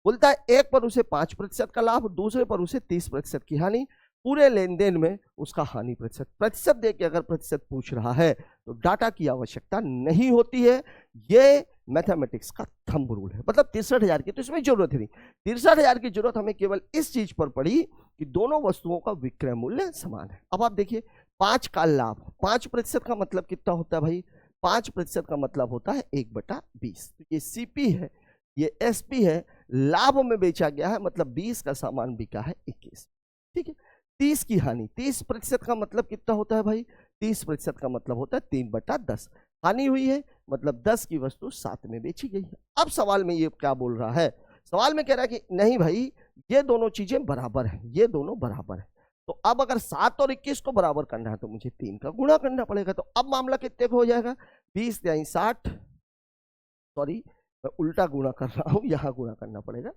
बोलता है एक पर उसे 5% का लाभ, दूसरे पर उसे 30% की हानि, पूरे लेन देन में उसका हानि प्रतिशत दे के अगर प्रतिशत पूछ रहा है तो डाटा की आवश्यकता नहीं होती है। ये मैथमेटिक्स का थंब रूल है, मतलब 63,000 की तो इसमें जरूरत ही नहीं, 63,000 की जरूरत हमें केवल इस चीज पर पड़ी कि दोनों वस्तुओं का विक्रय मूल्य समान है। अब आप देखिए 5 का लाभ, 5% का मतलब कितना होता है भाई, 5% का मतलब होता है 1/20, तो ये सीपी है, ये एसपी है, लाभ में बेचा गया है, मतलब 20 का सामान बिका है 21, ठीक है। 30 की हानि, 30% का मतलब कितना होता है भाई, 30% का मतलब होता है 3/10, हानि हुई है मतलब 10 की वस्तु 7 में बेची गई है। अब सवाल में ये क्या बोल रहा है, सवाल में कह रहा है कि नहीं भाई ये दोनों चीजें बराबर हैं, ये दोनों बराबर हैं, तो अब अगर 7 और 21 को बराबर करना है तो मुझे 3 का गुणा करना पड़ेगा। तो अब मामला कितने को हो जाएगा, 20 या 60, सॉरी मैं उल्टा गुणा कर रहा हूं, यहां गुणा करना पड़ेगा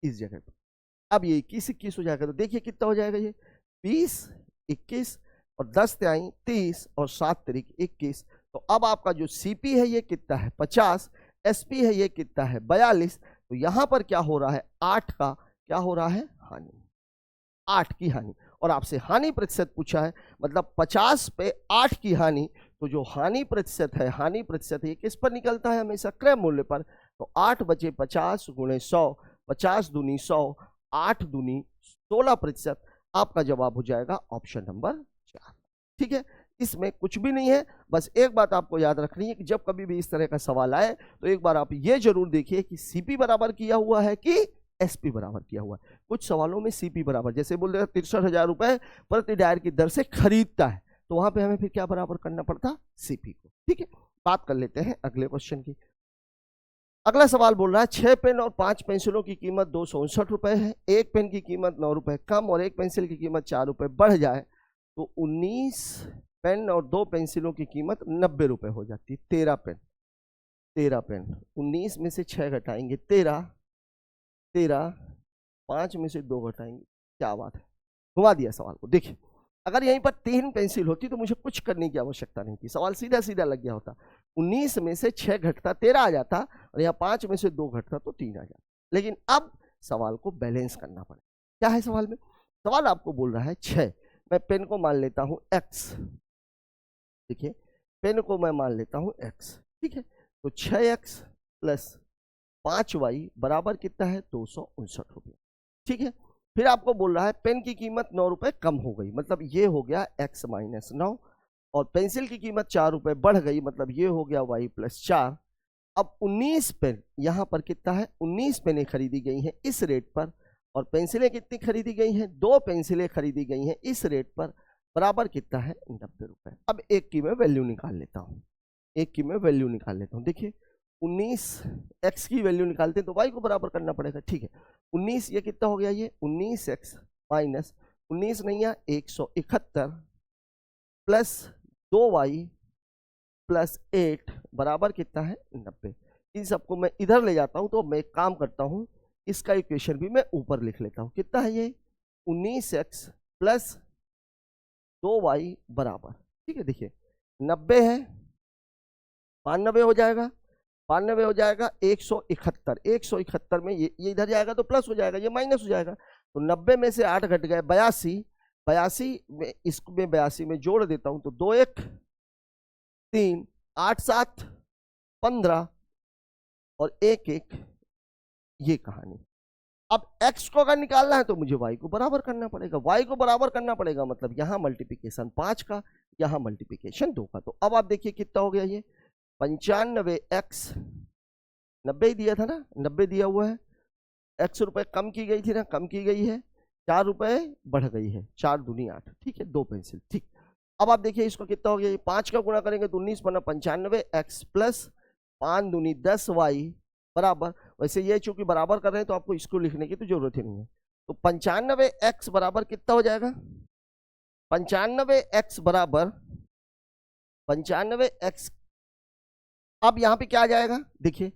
इस जगह पर। अब ये 21 हो जाएगा, तो देखिए कितना हो जाएगा, ये 20 21 और 10 त्याई 30 और 7 तरीक 21। तो अब आपका जो सीपी है ये कितना है 50, एसपी है ये कितना है 42, तो यहां पर क्या हो रहा है 8 का क्या हो रहा है हानि, 8 की हानि, और आपसे हानि प्रतिशत पूछा है, मतलब 50 पे 8 की हानि, तो जो हानि प्रतिशत है, हानि प्रतिशत ये किस पर निकलता है हमेशा क्रय मूल्य पर, तो 8 बचे 50 गुणे 100, 50 दूनी 100, 8 दूनी 16%, आपका जवाब हो जाएगा ऑप्शन नंबर 4, ठीक है। इसमें कुछ भी नहीं है, बस एक बात आपको याद रखनी है कि जब कभी भी इस तरह का सवाल आए तो एक बार आप ये जरूर देखिए कि सीपी बराबर किया हुआ है कि एसपी बराबर किया हुआ है। कुछ सवालों में सीपी बराबर, जैसे बोल रहे 63,000 रुपए प्रति ड्रायर की दर से खरीदता है, तो वहां पे हमें फिर क्या बराबर करना पड़ता, सीपी को, ठीक है। बात कर लेते हैं अगले क्वेश्चन की। अगला सवाल बोल रहा है 6 पेन और 5 पेंसिलों की कीमत 259 रुपए है, एक पेन की कीमत 9 रुपए कम और एक पेंसिल की कीमत 4 रुपए बढ़ जाए तो 19 पेन और 2 पेंसिलों की कीमत 90 रुपए हो जाती है। 13 पेन 19 में से 6 घटाएंगे 13, 5 में से 2 घटाएंगे, क्या बात है, घुमा दिया सवाल को। देखिए अगर यहीं पर 3 पेंसिल होती तो मुझे कुछ करने की आवश्यकता नहीं थी, सवाल सीधा सीधा लग गया होता। 19 में से 6 घटता 13 आ जाता और यहाँ 5 में से 2 घटता तो 3 आ जाता। लेकिन अब सवाल को बैलेंस करना पड़ेगा। क्या है सवाल में? सवाल आपको बोल रहा है 6, मैं पेन को मान लेता हूं x, देखिए पेन को मैं मान लेता हूं x, ठीक है, तो 6x प्लस 5y बराबर कितना है 259 रुपये, ठीक है। फिर आपको बोल रहा है पेन की कीमत 9 रुपए कम हो गई, मतलब ये हो गया x माइनस 9, और पेंसिल की कीमत 4 रुपए बढ़ गई, मतलब ये हो गया y प्लस 4। अब 19 पेन यहाँ पर कितना है, 19 पेनें खरीदी गई हैं इस रेट पर, और पेंसिलें कितनी खरीदी गई हैं, 2 पेंसिलें खरीदी गई हैं इस रेट पर, बराबर कितना है 90 रुपए। अब एक की मैं वैल्यू निकाल लेता हूँ, देखिए 19 x की वैल्यू निकालते हैं तो y को बराबर करना पड़ेगा, ठीक है। 19 ये कितना हो गया, ये 19x माइनस 19 नहीं है 171 प्लस 2y प्लस 8 बराबर कितना है 90। इन सबको मैं इधर ले जाता हूं तो मैं एक काम करता हूं, इसका इक्वेशन भी मैं ऊपर लिख लेता हूं। कितना है ये 19x प्लस 2y बराबर, ठीक है, देखिए 90 है 92 हो जाएगा, 92 हो जाएगा 171, 171 में ये इधर जाएगा तो प्लस हो जाएगा, ये माइनस हो जाएगा, तो 90 में से 8 घट गए 82, 82 में इसको मैं 82 में जोड़ देता हूं तो 2 1 3 8 7 15 और 1 1, ये कहानी। अब x को अगर निकालना है तो मुझे y को बराबर करना पड़ेगा, y को बराबर करना पड़ेगा मतलब यहां मल्टीप्लिकेशन 5 का, यहां मल्टीप्लिकेशन 2 का। तो अब आप देखिए कितना हो गया, ये 95x 90 ही दिया था ना, 90 दिया हुआ है, x रुपए कम की गई थी ना, कम की गई है, 4 रुपए बढ़ गई है, 4 दूनी 8, ठीक है, 2 पेंसिल, ठीक। अब आप देखिए इसको कितना हो गया, ये 5 का गुणा करेंगे तो 19 बना 95x प्लस 5 दूनी 10y बराबर, वैसे ये चूंकि बराबर कर रहे हैं तो आपको इसको लिखने की तो जरूरत ही नहीं है, तो 95x बराबर कितना हो जाएगा, 95x बराबर 95x। अब यहाँ पे क्या आ जाएगा, देखिए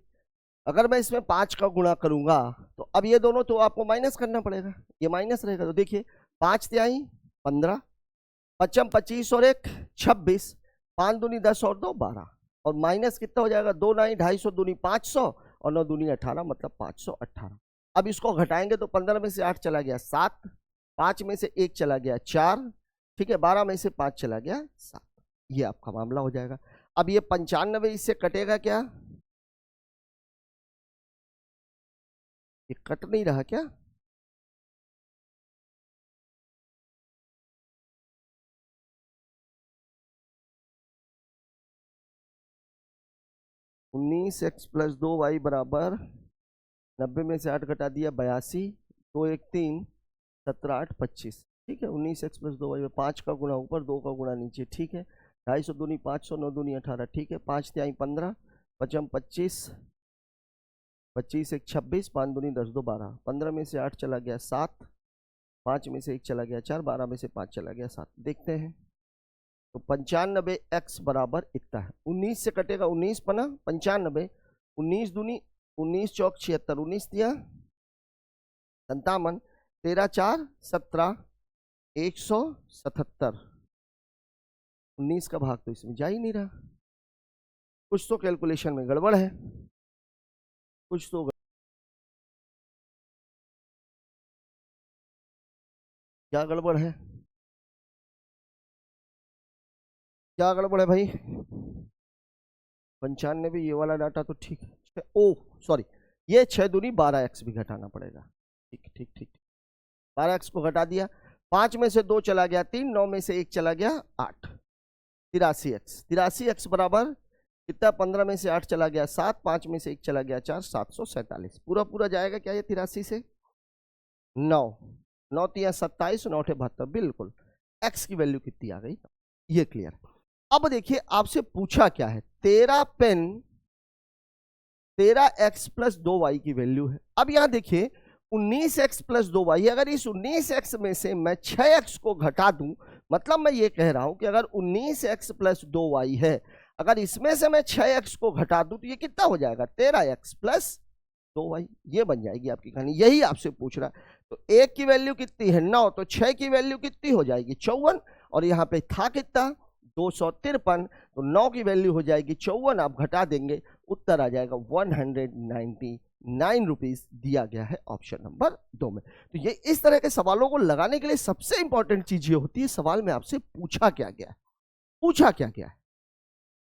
अगर मैं इसमें 5 का गुणा करूंगा तो अब ये दोनों तो आपको माइनस करना पड़ेगा, ये माइनस रहेगा, तो देखिए 5 तिहाई 15, 5 25 और 1 26, 5 दूनी 10 और 2 12, और माइनस कितना हो जाएगा 2 9 250 दूनी 500 और 9 दूनी 18, मतलब 518। अब इसको घटाएंगे तो 15 में से 8 चला गया 7, 5 में से 1 चला गया 4, ठीक है, 12 में से 5 चला गया 7, ये आपका मामला हो जाएगा। अब ये 95 इससे कटेगा क्या, ये कट नहीं रहा क्या, उन्नीस एक्स प्लस 2y बराबर 90 में से 8 घटा दिया 82, 2 1 3 17 8 25, ठीक है, 19x प्लस 2y में 5 का गुणा ऊपर 2 का गुणा नीचे, ठीक है, 250 दूनी 500 9 दूनी 18, ठीक है, 5 तिहाई 15, 5 25 25 1 26, 5 दूनी 10 2 12, 15 में से 8 चला गया 7, 5 में से 1 चला गया 4, 12 में से 5 चला गया 7, देखते हैं तो 95x बराबर इतना है, 19 से कटेगा 19 पना 95, 19 दूनी 19 चौक 76, 19 दिया 57, 13 4 17, 177, 19 का भाग तो इसमें जा ही नहीं रहा, कुछ तो कैलकुलेशन में गड़बड़ है, कुछ तो क्या गड़बड़ है, क्या गड़बड़ है भाई, 95 ये वाला डाटा तो ठीक है, ओ सॉरी, ये 6 दूनी 12x भी घटाना पड़ेगा, ठीक ठीक ठीक, 12x को घटा दिया, 5 में से 2 चला गया 3, 9 में से 1 चला गया 8, 83x बराबर कितना, 15 में से 8 चला गया 7, 5 में से 1 चला गया 4, 747, पूरा पूरा जाएगा क्या ये 83 से 9, 9 3 27, 9 72, बिल्कुल x की वैल्यू कितनी आ गई, ये क्लियर। अब देखिए आपसे पूछा क्या है, 13 पेन 13x प्लस 2y की वैल्यू है। अब यहां देखिए 19x प्लस 2y, अगर इस 19x में से मैं 6x को घटा दूं, मतलब मैं ये कह रहा हूं कि अगर 19x प्लस 2y है, अगर इसमें से मैं 6x को घटा दूं तो ये कितना हो जाएगा, 13x प्लस 2y। ये बन जाएगी आपकी कहानी, यही आपसे पूछ रहा है। तो एक की वैल्यू कितनी है 9, तो 6 की वैल्यू कितनी हो जाएगी 54, और यहाँ पे था कितना 253, तो 9 की वैल्यू हो जाएगी 54, आप घटा देंगे उत्तर आ जाएगा 199 रुपीज दिया गया है ऑप्शन नंबर 2 में। तो ये इस तरह के सवालों को लगाने के लिए सबसे इंपॉर्टेंट चीज ये होती है सवाल में आपसे पूछा क्या गया है, पूछा क्या गया है,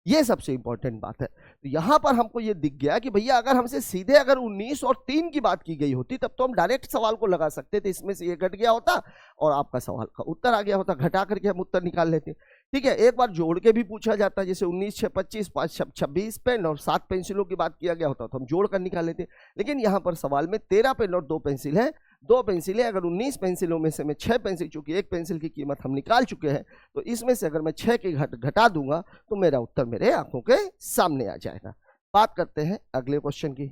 ये सबसे इंपॉर्टेंट बात है। तो यहां पर हमको ये दिख गया कि भैया अगर हमसे सीधे अगर 19 और 3 की बात की गई होती तब तो हम डायरेक्ट सवाल को लगा सकते थे, इसमें से ये घट गया होता और आपका सवाल का उत्तर आ गया होता, घटा करके हम उत्तर निकाल लेते। ठीक है, एक बार जोड़ के भी पूछा जाता है, जैसे 19 6 25 5 26 पेन और 7 पेंसिलों की बात किया गया होता तो हम जोड़ कर निकाल लेते। लेकिन यहाँ पर सवाल में 13 पेन और 2 पेंसिल है, 2 पेंसिलें, अगर 19 पेंसिलों में से मैं 6 पेंसिल, चूंकि एक पेंसिल की कीमत हम निकाल चुके हैं, तो इसमें से अगर मैं 6 की घटा दूंगा तो मेरा उत्तर मेरे आंखों के सामने आ जाएगा। बात करते हैं अगले क्वेश्चन की।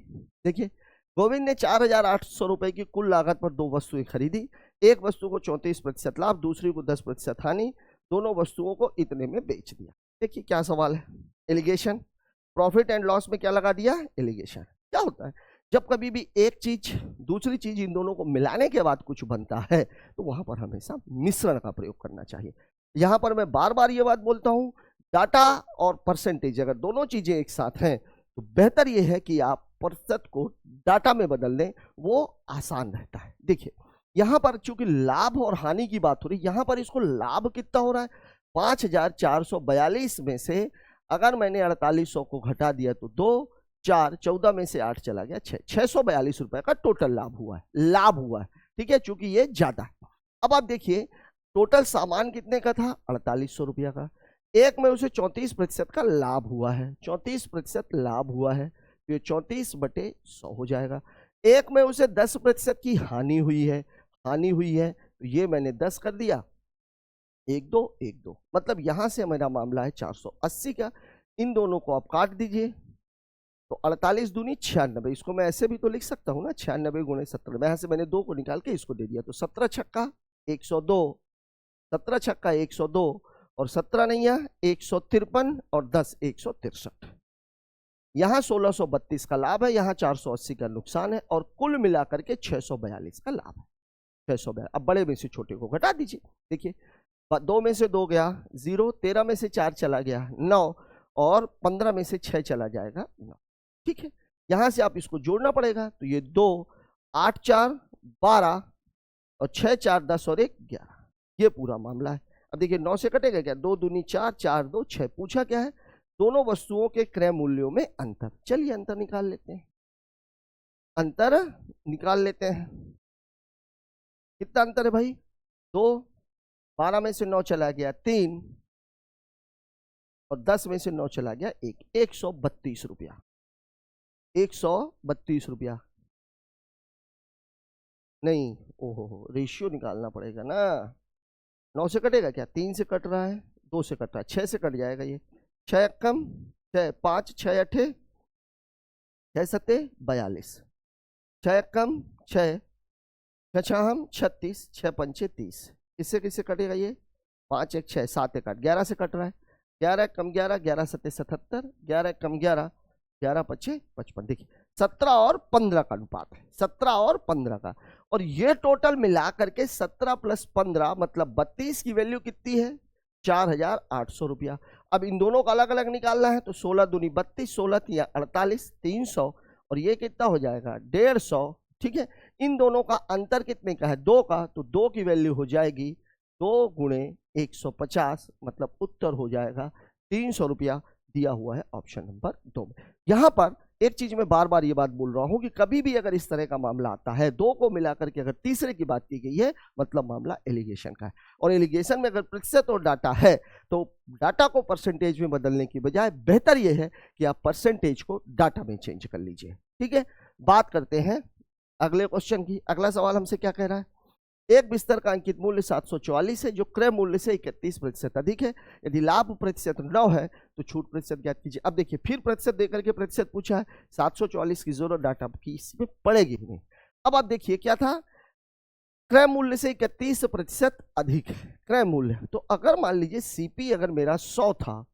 देखिए, गोविंद ने 4,800 रुपए की कुल लागत पर 2 वस्तुएं खरीदी। एक वस्तु को 34% लाभ, दूसरी को 10% हानि, दोनों वस्तुओं को इतने में बेच दिया। देखिए क्या सवाल है, एलिगेशन। प्रॉफिट एंड लॉस में क्या लगा दिया, एलिगेशन। क्या होता है जब कभी भी एक चीज दूसरी चीज इन दोनों को मिलाने के बाद कुछ बनता है तो वहां पर हमेशा मिश्रण का प्रयोग करना चाहिए। यहां पर मैं बार बार ये बात बोलता हूं, डाटा और परसेंटेज अगर दोनों चीजें एक साथ हैं तो बेहतर यह है कि आप प्रतिशत को डाटा में बदल दें, वो आसान रहता है। देखिए यहां पर चूंकि लाभ और हानि की बात हो रही है, यहां पर इसको लाभ कितना हो रहा है 5,442 में से अगर मैंने 4800 को घटा दिया तो 2 4 14 में से 8 चला गया 6, 642 रुपए का टोटल लाभ हुआ है, लाभ हुआ है। ठीक है, चूंकि ये ज्यादा है। अब आप देखिए टोटल सामान कितने का था 4800 रुपया का, एक में उसे 34% का लाभ हुआ है, 34% लाभ हुआ है तो ये 34/100 हो जाएगा। एक में उसे 10% की हानि हुई है, हानि हुई है तो ये मैंने 10 कर दिया, 1 2 1 2, मतलब यहां से मेरा मामला है 480 का। इन दोनों को आप काट दीजिए तो 48 दूनी 96, इसको मैं ऐसे भी तो लिख सकता हूं ना, 96 गुणे 17, यहां से मैंने 2 को निकाल के इसको दे दिया तो 17 छक्का 102, 17 छक्का 102 और 17 नहीं है 153 और 10 163। यहां 1632 का लाभ है, यहां 480 का नुकसान है और कुल मिलाकर के 642 का लाभ है, 642। अब बड़े में से छोटे को घटा दीजिए। देखिए 2 में से 2 गया 0, 13 में से 4 चला गया 9 और 15 में से 6 चला जाएगा 9। ठीक है, यहां से आप इसको जोड़ना पड़ेगा तो ये 2 8 4 12 और 6 4 10 और 1 11, ये पूरा मामला है। अब देखिए 9 से कटेगा क्या, 2 दूनी 4 4 2 6। पूछा क्या है, दोनों वस्तुओं के क्रय मूल्यों में अंतर। चलिए अंतर निकाल लेते हैं, अंतर निकाल लेते हैं। कितना अंतर है भाई, 2, 12 में से 9 चला गया 3 और 10 में से 9 चला गया 1, 132 रुपया, 132 रुपया। नहीं, ओहो रेशियो निकालना पड़ेगा ना, 9 से कटेगा क्या, 3 से कट रहा है, 2 से कट रहा है, 6 से कट जाएगा ये, 6 कम 6 5 6 8 6 7 42, 6 कम 6 6 हम 36 6 5 30, किससे किससे कटेगा ये, 5 1 6 7 1 8, 11 से कट रहा है, 11 कम 11 11 7 77, 11 कम 11 11 5 55। देखिए 17 और 15 का अनुपात है, 17 और 15 का, और ये टोटल मिला करके 17 प्लस 15 मतलब 32 की वैल्यू कितनी है 4,800 रुपया। अब इन दोनों का अलग अलग निकालना है तो 16 दूनी 32, 16 तिया 48, 300 और ये कितना हो जाएगा 150। ठीक है, इन दोनों का अंतर कितने का है 2 का, तो 2 की वैल्यू हो जाएगी 2 गुणे 150, मतलब उत्तर हो जाएगा 300 रुपया दिया हुआ है ऑप्शन नंबर 2 में। यहां पर एक चीज मैं बार बार ये बात बोल रहा हूं कि कभी भी अगर इस तरह का मामला आता है, 2 को मिलाकर के अगर तीसरे की बात की गई है मतलब मामला एलिगेशन का है, और एलिगेशन में अगर प्रतिशत और डाटा है तो डाटा को परसेंटेज में बदलने की बजाय बेहतर यह है कि आप परसेंटेज को डाटा में चेंज कर लीजिए। ठीक है, बात करते हैं अगले क्वेश्चन की। अगला सवाल हमसे क्या कह रहा है, एक बिस्तर का अंकित मूल्य 744 है जो क्रय मूल्य से 31% अधिक है। यदि लाभ प्रतिशत 9 है तो छूट प्रतिशत ज्ञात कीजिए। अब देखिए फिर प्रतिशत देकर के प्रतिशत पूछा है, 744 की जरूरत डाटा की इसमें पड़ेगी ही नहीं। अब आप देखिए क्या था, क्रय मूल्य से 31% अधिक है क्रय मूल्य। तो अगर मान लीजिए सीपी अगर मेरा 100 था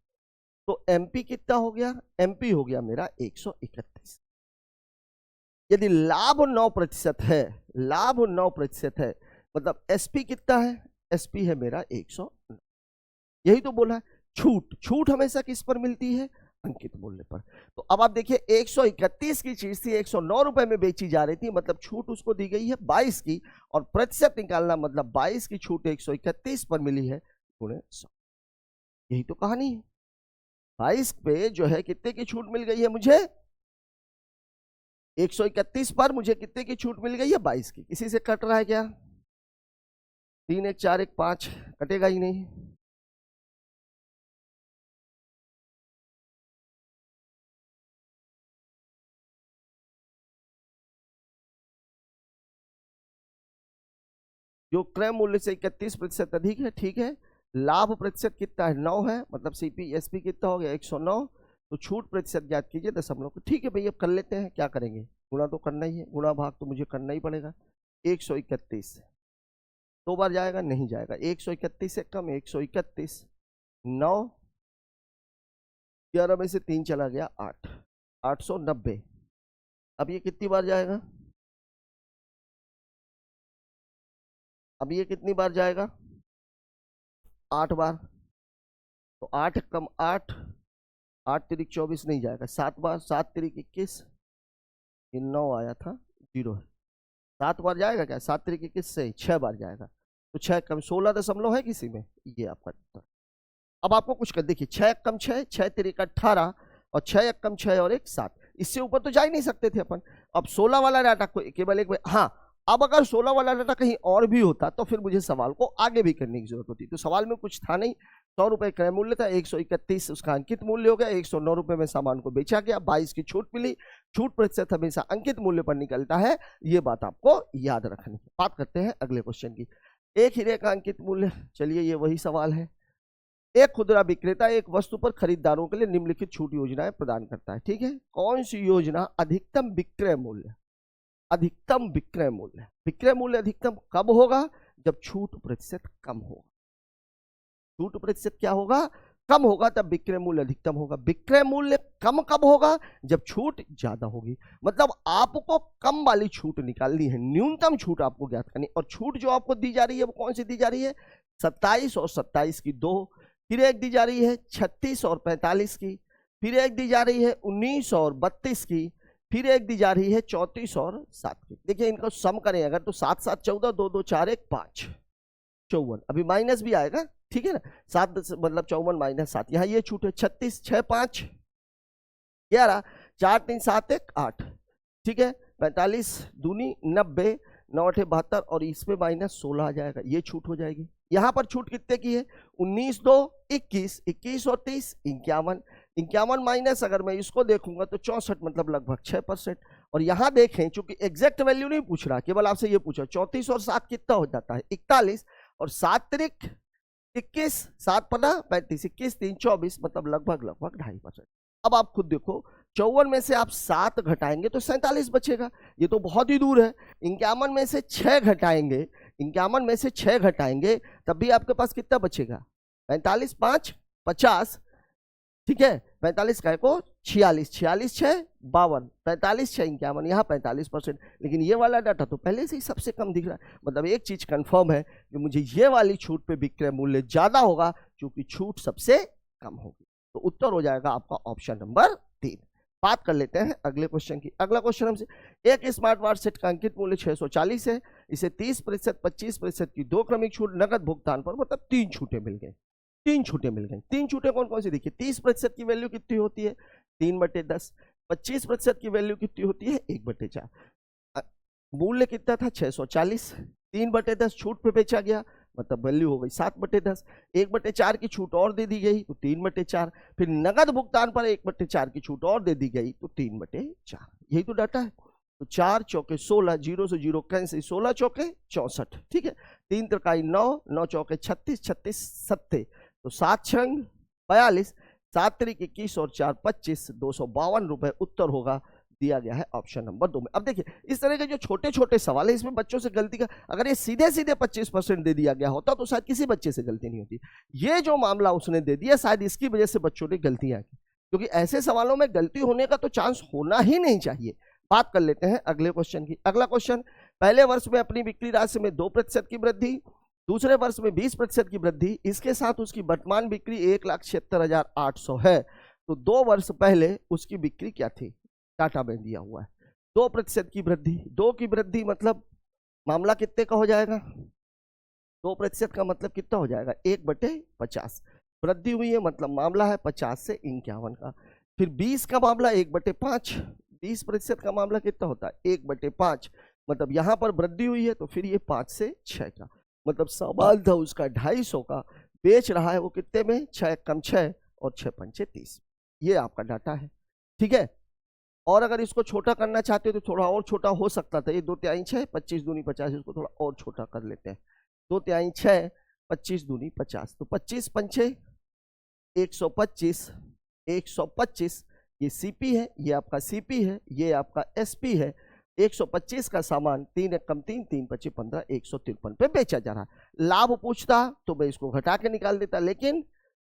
तो एमपी कितना हो गया, एमपी हो गया मेरा 131। यदि लाभ 9% है, लाभ 9% है, मतलब एसपी कितना है, एसपी है मेरा 100। यही तो बोला है, छूट, छूट हमेशा किस पर मिलती है, अंकित मूल्य पर। तो अब आप देखिए 131 की चीज थी 109 रुपए में बेची जा रही थी, मतलब छूट उसको दी गई है 22 की, और प्रतिशत निकालना मतलब 22 की छूट 131 पर मिली है गुणे 100। यही तो कहानी है। 22 पे जो है कितने की छूट मिल गई है मुझे, 131 पर मुझे कितने की छूट मिल गई है, 22 की। किसी से कट रहा है क्या, 3 1 4 1 5 कटेगा ही नहीं। जो क्रय मूल्य से 31% अधिक है, ठीक है। लाभ प्रतिशत कितना है, 9 है, मतलब सीपी एसपी कितना हो गया 109। तो छूट प्रतिशत ज्ञात कीजिए दशमलव को। ठीक है भैया कर लेते हैं, क्या करेंगे, गुणा तो करना ही है, गुणा भाग तो मुझे करना ही पड़ेगा। 131 दो बार जाएगा, नहीं जाएगा, 131 से कम 131, 9 11 में से 3 चला गया 8, 890। अब ये कितनी बार जाएगा, अब ये कितनी बार जाएगा, 8 बार। तो 8 कम 8, 8 तिरिक 24 नहीं जाएगा, 7 बार, 7 तिरिक 21, ये 9 आया था, 0 है। 7 बार जाएगा क्या, 7 तिरिक 21 से 6 बार जाएगा, तो 6 कम 16 दशमलव है किसी में, ये आपका उत्तर। अब आपको कुछ कर देखिए, 6 कम 6, 6 तिरिक 18, और 6 कम 6 और 1 7, इससे ऊपर तो जा ही नहीं सकते थे अपन। अब 16 वाला डाटा को केवल एक, हाँ अब अगर 16 वाला डाटा कहीं और भी होता तो फिर मुझे सवाल को आगे भी करने की जरूरत होती। तो सवाल में कुछ था नहीं, 100 रुपए क्रय मूल्य था, 131 उसका अंकित मूल्य हो गया, 109 रुपए में सामान को बेचा गया, 22 की छूट मिली। छूट प्रतिशत हमेशा अंकित मूल्य पर निकलता है, ये बात आपको याद रखनी है। बात करते हैं अगले क्वेश्चन की। एक हीरे का अंकित मूल्य, चलिए ये वही सवाल है। एक खुदरा विक्रेता एक वस्तु पर खरीदारों के लिए निम्नलिखित छूट योजनाएं प्रदान करता है, ठीक है। कौन सी योजना अधिकतम विक्रय मूल्य, अधिकतम विक्रय मूल्य, विक्रय मूल्य अधिकतम कब होगा, जब छूट प्रतिशत कम होगा। छूट प्रतिशत क्या होगा, कम होगा, तब विक्रय मूल्य अधिकतम होगा। विक्रय मूल्य कम कब होगा, जब छूट ज्यादा होगी। मतलब आपको कम वाली छूट निकालनी है, न्यूनतम छूट आपको ज्ञात करनी। और छूट जो आपको दी जा रही है वो कौन सी दी जा रही है, 27 और 27 की 2, फिर एक दी जा रही है 36 और 45 की, फिर एक दी जा रही है 19 और 32 की, फिर एक दी जा रही है 34 और 7 की। देखिए इनको सम करें अगर तो 7 7 14, 2 2 4 1 5, 54। अभी माइनस भी आएगा, ठीक है ना, 7 मतलब 54 माइनस 7, यहाँ ये छूट है 36 6 5 11, 4 3 7 1 8, ठीक है। 45 दूनी 90, 9 8 72, और इसमें माइनस 16 आ जाएगा, ये छूट हो जाएगी। यहाँ पर छूट कितने की है, 19 2 21, 21 और 30 51, 51 माइनस अगर मैं इसको देखूंगा तो 64, मतलब लगभग 6%। और यहाँ देखें चूंकि एग्जैक्ट वैल्यू नहीं पूछ रहा, केवल आपसे ये पूछा 34 और 7 कितना हो जाता है 41, और 7 तिरिक 21, 7 पना 35, 21 3 24, मतलब लगभग 2.5%। अब आप खुद देखो, 54 में से आप 7 घटाएंगे तो 47 बचेगा, ये तो बहुत ही दूर है। 51 में से 6 घटाएंगे, 51 में से 6 घटाएंगे तब भी आपके पास कितना बचेगा, 45 5 50, ठीक है। 45 का को 46, 46 6 52, 45 6 51, यहाँ 45%। लेकिन ये वाला डाटा तो पहले से ही सबसे कम दिख रहा है, मतलब एक चीज कंफर्म है कि मुझे ये वाली छूट पे विक्रय मूल्य ज्यादा होगा क्योंकि छूट सबसे कम होगी। तो उत्तर हो जाएगा आपका ऑप्शन नंबर 3। बात कर लेते हैं अगले क्वेश्चन की। अगला क्वेश्चन हमसे, एक स्मार्ट वॉच सेट का अंकित मूल्य 640 है, इसे 30%, 25% की 2 क्रमिक छूट नगद भुगतान पर, मतलब 3 छूटें मिल गई, 3 छूटें मिल गई। 3 छूटें कौन कौन सी, देखिए 30% की वैल्यू कितनी होती है 3/10, 25% की वैल्यू कितनी होती है 1/4, मूल्य कितना था 640, 3/10 छूट पे बेचा गया, मतलब वैल्यू हो गई 7/10, 1/4 की छूट और दे दी गई तो 3/4, फिर नगद भुगतान पर 1/4 की छूट और दे दी गई तो 3/4। यही तो डाटा है। तो 4 चौके 16, 0 से 0 कैंसिल, 16 चौके 64, ठीक है। 3 त्रिकाई 9, 9 चौके 36, 36 सत्ते, तो 7 छंग 42, 7 त्रिक 21 और 4 25, 252 रुपए उत्तर होगा, दिया गया है ऑप्शन नंबर 2 में। अब देखिए इस तरह के जो छोटे छोटे सवाल है इसमें बच्चों से गलती का, अगर ये सीधे सीधे 25% दे दिया गया होता तो शायद किसी बच्चे से गलती नहीं होती। ये जो मामला उसने दे दिया शायद इसकी वजह से बच्चों ने गलतियां की, क्योंकि ऐसे सवालों में गलती होने का तो चांस होना ही नहीं चाहिए। बात कर लेते हैं अगले क्वेश्चन की। अगला क्वेश्चन, पहले वर्ष में अपनी बिक्री राशि में 2% की वृद्धि, दूसरे वर्ष में 20% की वृद्धि, इसके साथ उसकी वर्तमान बिक्री 1,76,800 है, तो 2 वर्ष पहले उसकी बिक्री क्या थी, डाटा में दिया हुआ है। 2% की वृद्धि, 2 की वृद्धि मतलब मामला कितने का हो जाएगा, 2% का मतलब कितना हो जाएगा 1/50, वृद्धि हुई है मतलब मामला है 50 से 51 का। फिर 20 का मामला 1/5, 20% का मामला कितना होता है 1/5, मतलब यहां पर वृद्धि हुई है तो फिर ये 5 से 6 का, मतलब सामान था उसका 250 का, बेच रहा है वो कितने में, 6 कम 6 और 6 पंचे 30। ये आपका डाटा है, ठीक है। और अगर इसको छोटा करना चाहते हो तो थोड़ा और छोटा हो सकता था, ये 2 तिहाई 6, 25 दूनी 50, इसको थोड़ा और छोटा कर लेते हैं, 2 तिहाई 6, 25 दूनी 50, तो 25 पंचे 125, 125 ये सीपी है, ये आपका सीपी है, ये आपका एसपी है। 125 का सामान 3 एक कम 3, 3 25 15, 153 पे बेचा जा रहा है। लाभ पूछता तो मैं इसको घटा के निकाल देता, लेकिन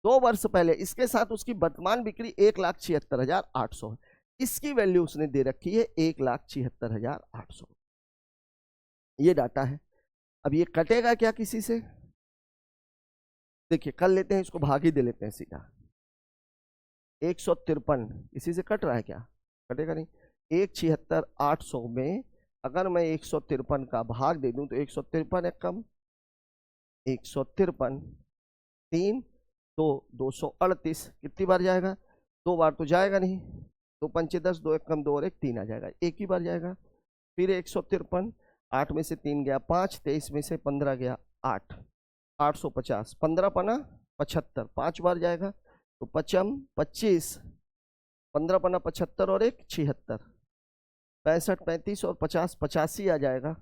2 वर्ष पहले इसके साथ उसकी वर्तमान बिक्री 1,76,800 है, इसकी वैल्यू उसने दे रखी है 1,76,800, ये डाटा है। अब ये कटेगा क्या किसी से, देखिए कर लेते हैं, इसको भाग ही दे लेते हैं सीधा। 153 इसी से कट रहा है क्या, कटेगा नहीं। 1,76,800 में अगर मैं 153 का भाग दे दूं तो 153 एक कम 153 3 तो 238, कितनी बार जाएगा, 2 बार तो जाएगा नहीं, 2 पंचे 10, 2 एक कम 2 और 1 3 आ जाएगा, एक ही बार जाएगा। फिर 153, 8 में से 3 गया 5, 23 में से 15 गया 8, 850, 15 पना 75, 5 बार जाएगा, तो 5 25, 15 पना 75 और 1 76, 65 35 और 50 85 आ जाएगा,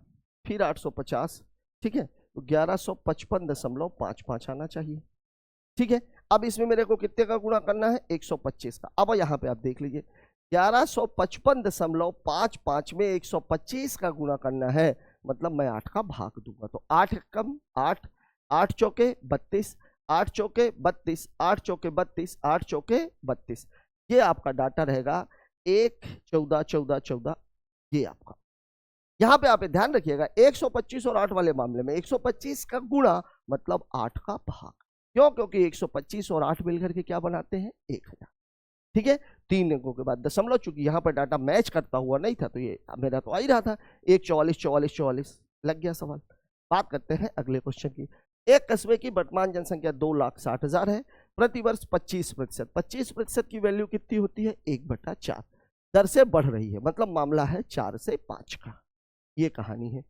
फिर 850, ठीक है, तो 1155.55 आना चाहिए, ठीक है। अब इसमें मेरे को कितने का गुणा करना है 125 का। अब यहाँ पे आप देख लीजिए 1155.55 में 125 का गुणा करना है, मतलब मैं 8 का भाग दूंगा, तो 8 कम 8, 8 चौके 32, 8 चौके 32, 8 चौके 32, 8 चौके 32, ये आपका डाटा रहेगा 1 14 14 14, ये आपका। यहां पे आप ध्यान रखिएगा 125 और 8 वाले मामले में 125 का गुणा मतलब 8 का भाग, क्यों, क्योंकि 125 और 8 मिलकर के क्या बनाते हैं 1000, ठीक है। 3 अंकों के बाद दशमलव, चूंकि यहाँ पर डाटा मैच करता हुआ नहीं था तो ये मेरा तो आ ही रहा था, 1 44 44 44 लग गया सवाल। बात करते हैं अगले क्वेश्चन की। एक कस्बे की वर्तमान जनसंख्या 2,60,000 है, प्रतिवर्ष 25%, 25% की वैल्यू कितनी होती है 1/4, दर से बढ़ रही है, मतलब मामला है 4 से 5 का, ये कहानी है,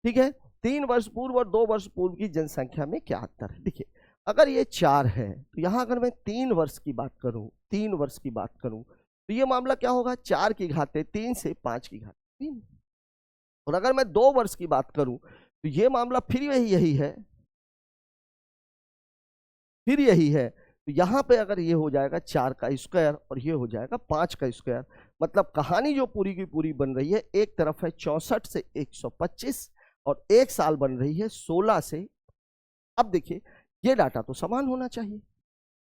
ठीक है। 3 वर्ष पूर्व और 2 वर्ष पूर्व की जनसंख्या में क्या अंतर है, देखिए अगर ये 4 है तो यहां अगर मैं 3 वर्ष की बात करूं, 3 वर्ष की बात करूं तो ये मामला क्या होगा 4 की घाते 3 से 5 की घाते 3, और अगर मैं 2 वर्ष की बात करूं तो ये मामला फिर यही है, फिर यही है, तो यहां पे अगर ये हो जाएगा 4 का स्क्वायर और ये हो जाएगा 5 का स्क्वायर, मतलब कहानी जो पूरी की पूरी बन रही है, एक तरफ है 64 से 125 और एक साल बन रही है 16 से। अब देखिए ये डाटा तो समान होना चाहिए,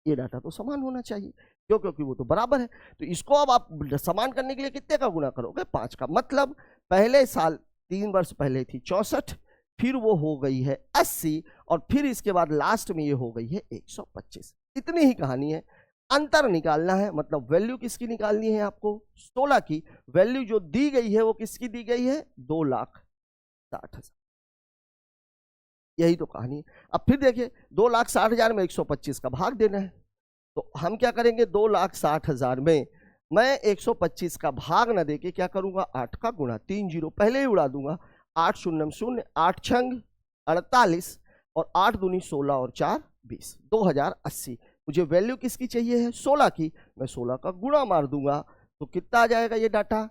ये डाटा तो समान होना चाहिए, क्यों, क्योंकि वो तो बराबर है। तो इसको अब आप समान करने के लिए कितने का गुणा करोगे 5 का, मतलब पहले साल 3 वर्ष पहले थी 64, फिर वो हो गई है 80 और फिर इसके बाद लास्ट में ये हो गई है 125, इतनी ही कहानी है। अंतर निकालना है, मतलब वैल्यू किसकी निकालनी है आपको 16 की, वैल्यू जो दी गई है वो किसकी दी गई है 2,60,000, यही तो कहानी है। अब फिर देखिए 2,60,000 में 125 का भाग देना है, तो हम क्या करेंगे 2,60,000 में मैं 125 का भाग ना देके क्या करूंगा 8 का गुणा, 3 जीरो पहले ही उड़ा दूंगा, 8 शून्य 0, 8 छंग 48 और 8 दूनी 16 और 4 20, 2080। मुझे वैल्यू किसकी चाहिए है 16 की, मैं 16 का गुणा मार दूंगा तो कितना आ जाएगा ये डाटा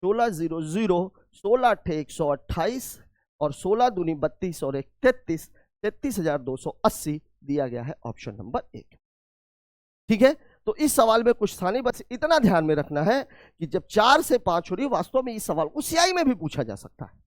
1600, 16 अट्ठे 128 और 16 दूनी 32 और 1 33, 33,280 दिया गया है ऑप्शन नंबर 1। ठीक है, तो इस सवाल में कुछ था नहीं, बस इतना ध्यान में रखना है कि जब 4 से 5 हो रही है, वास्तव में इस सवाल को सीआई में भी पूछा जा सकता है।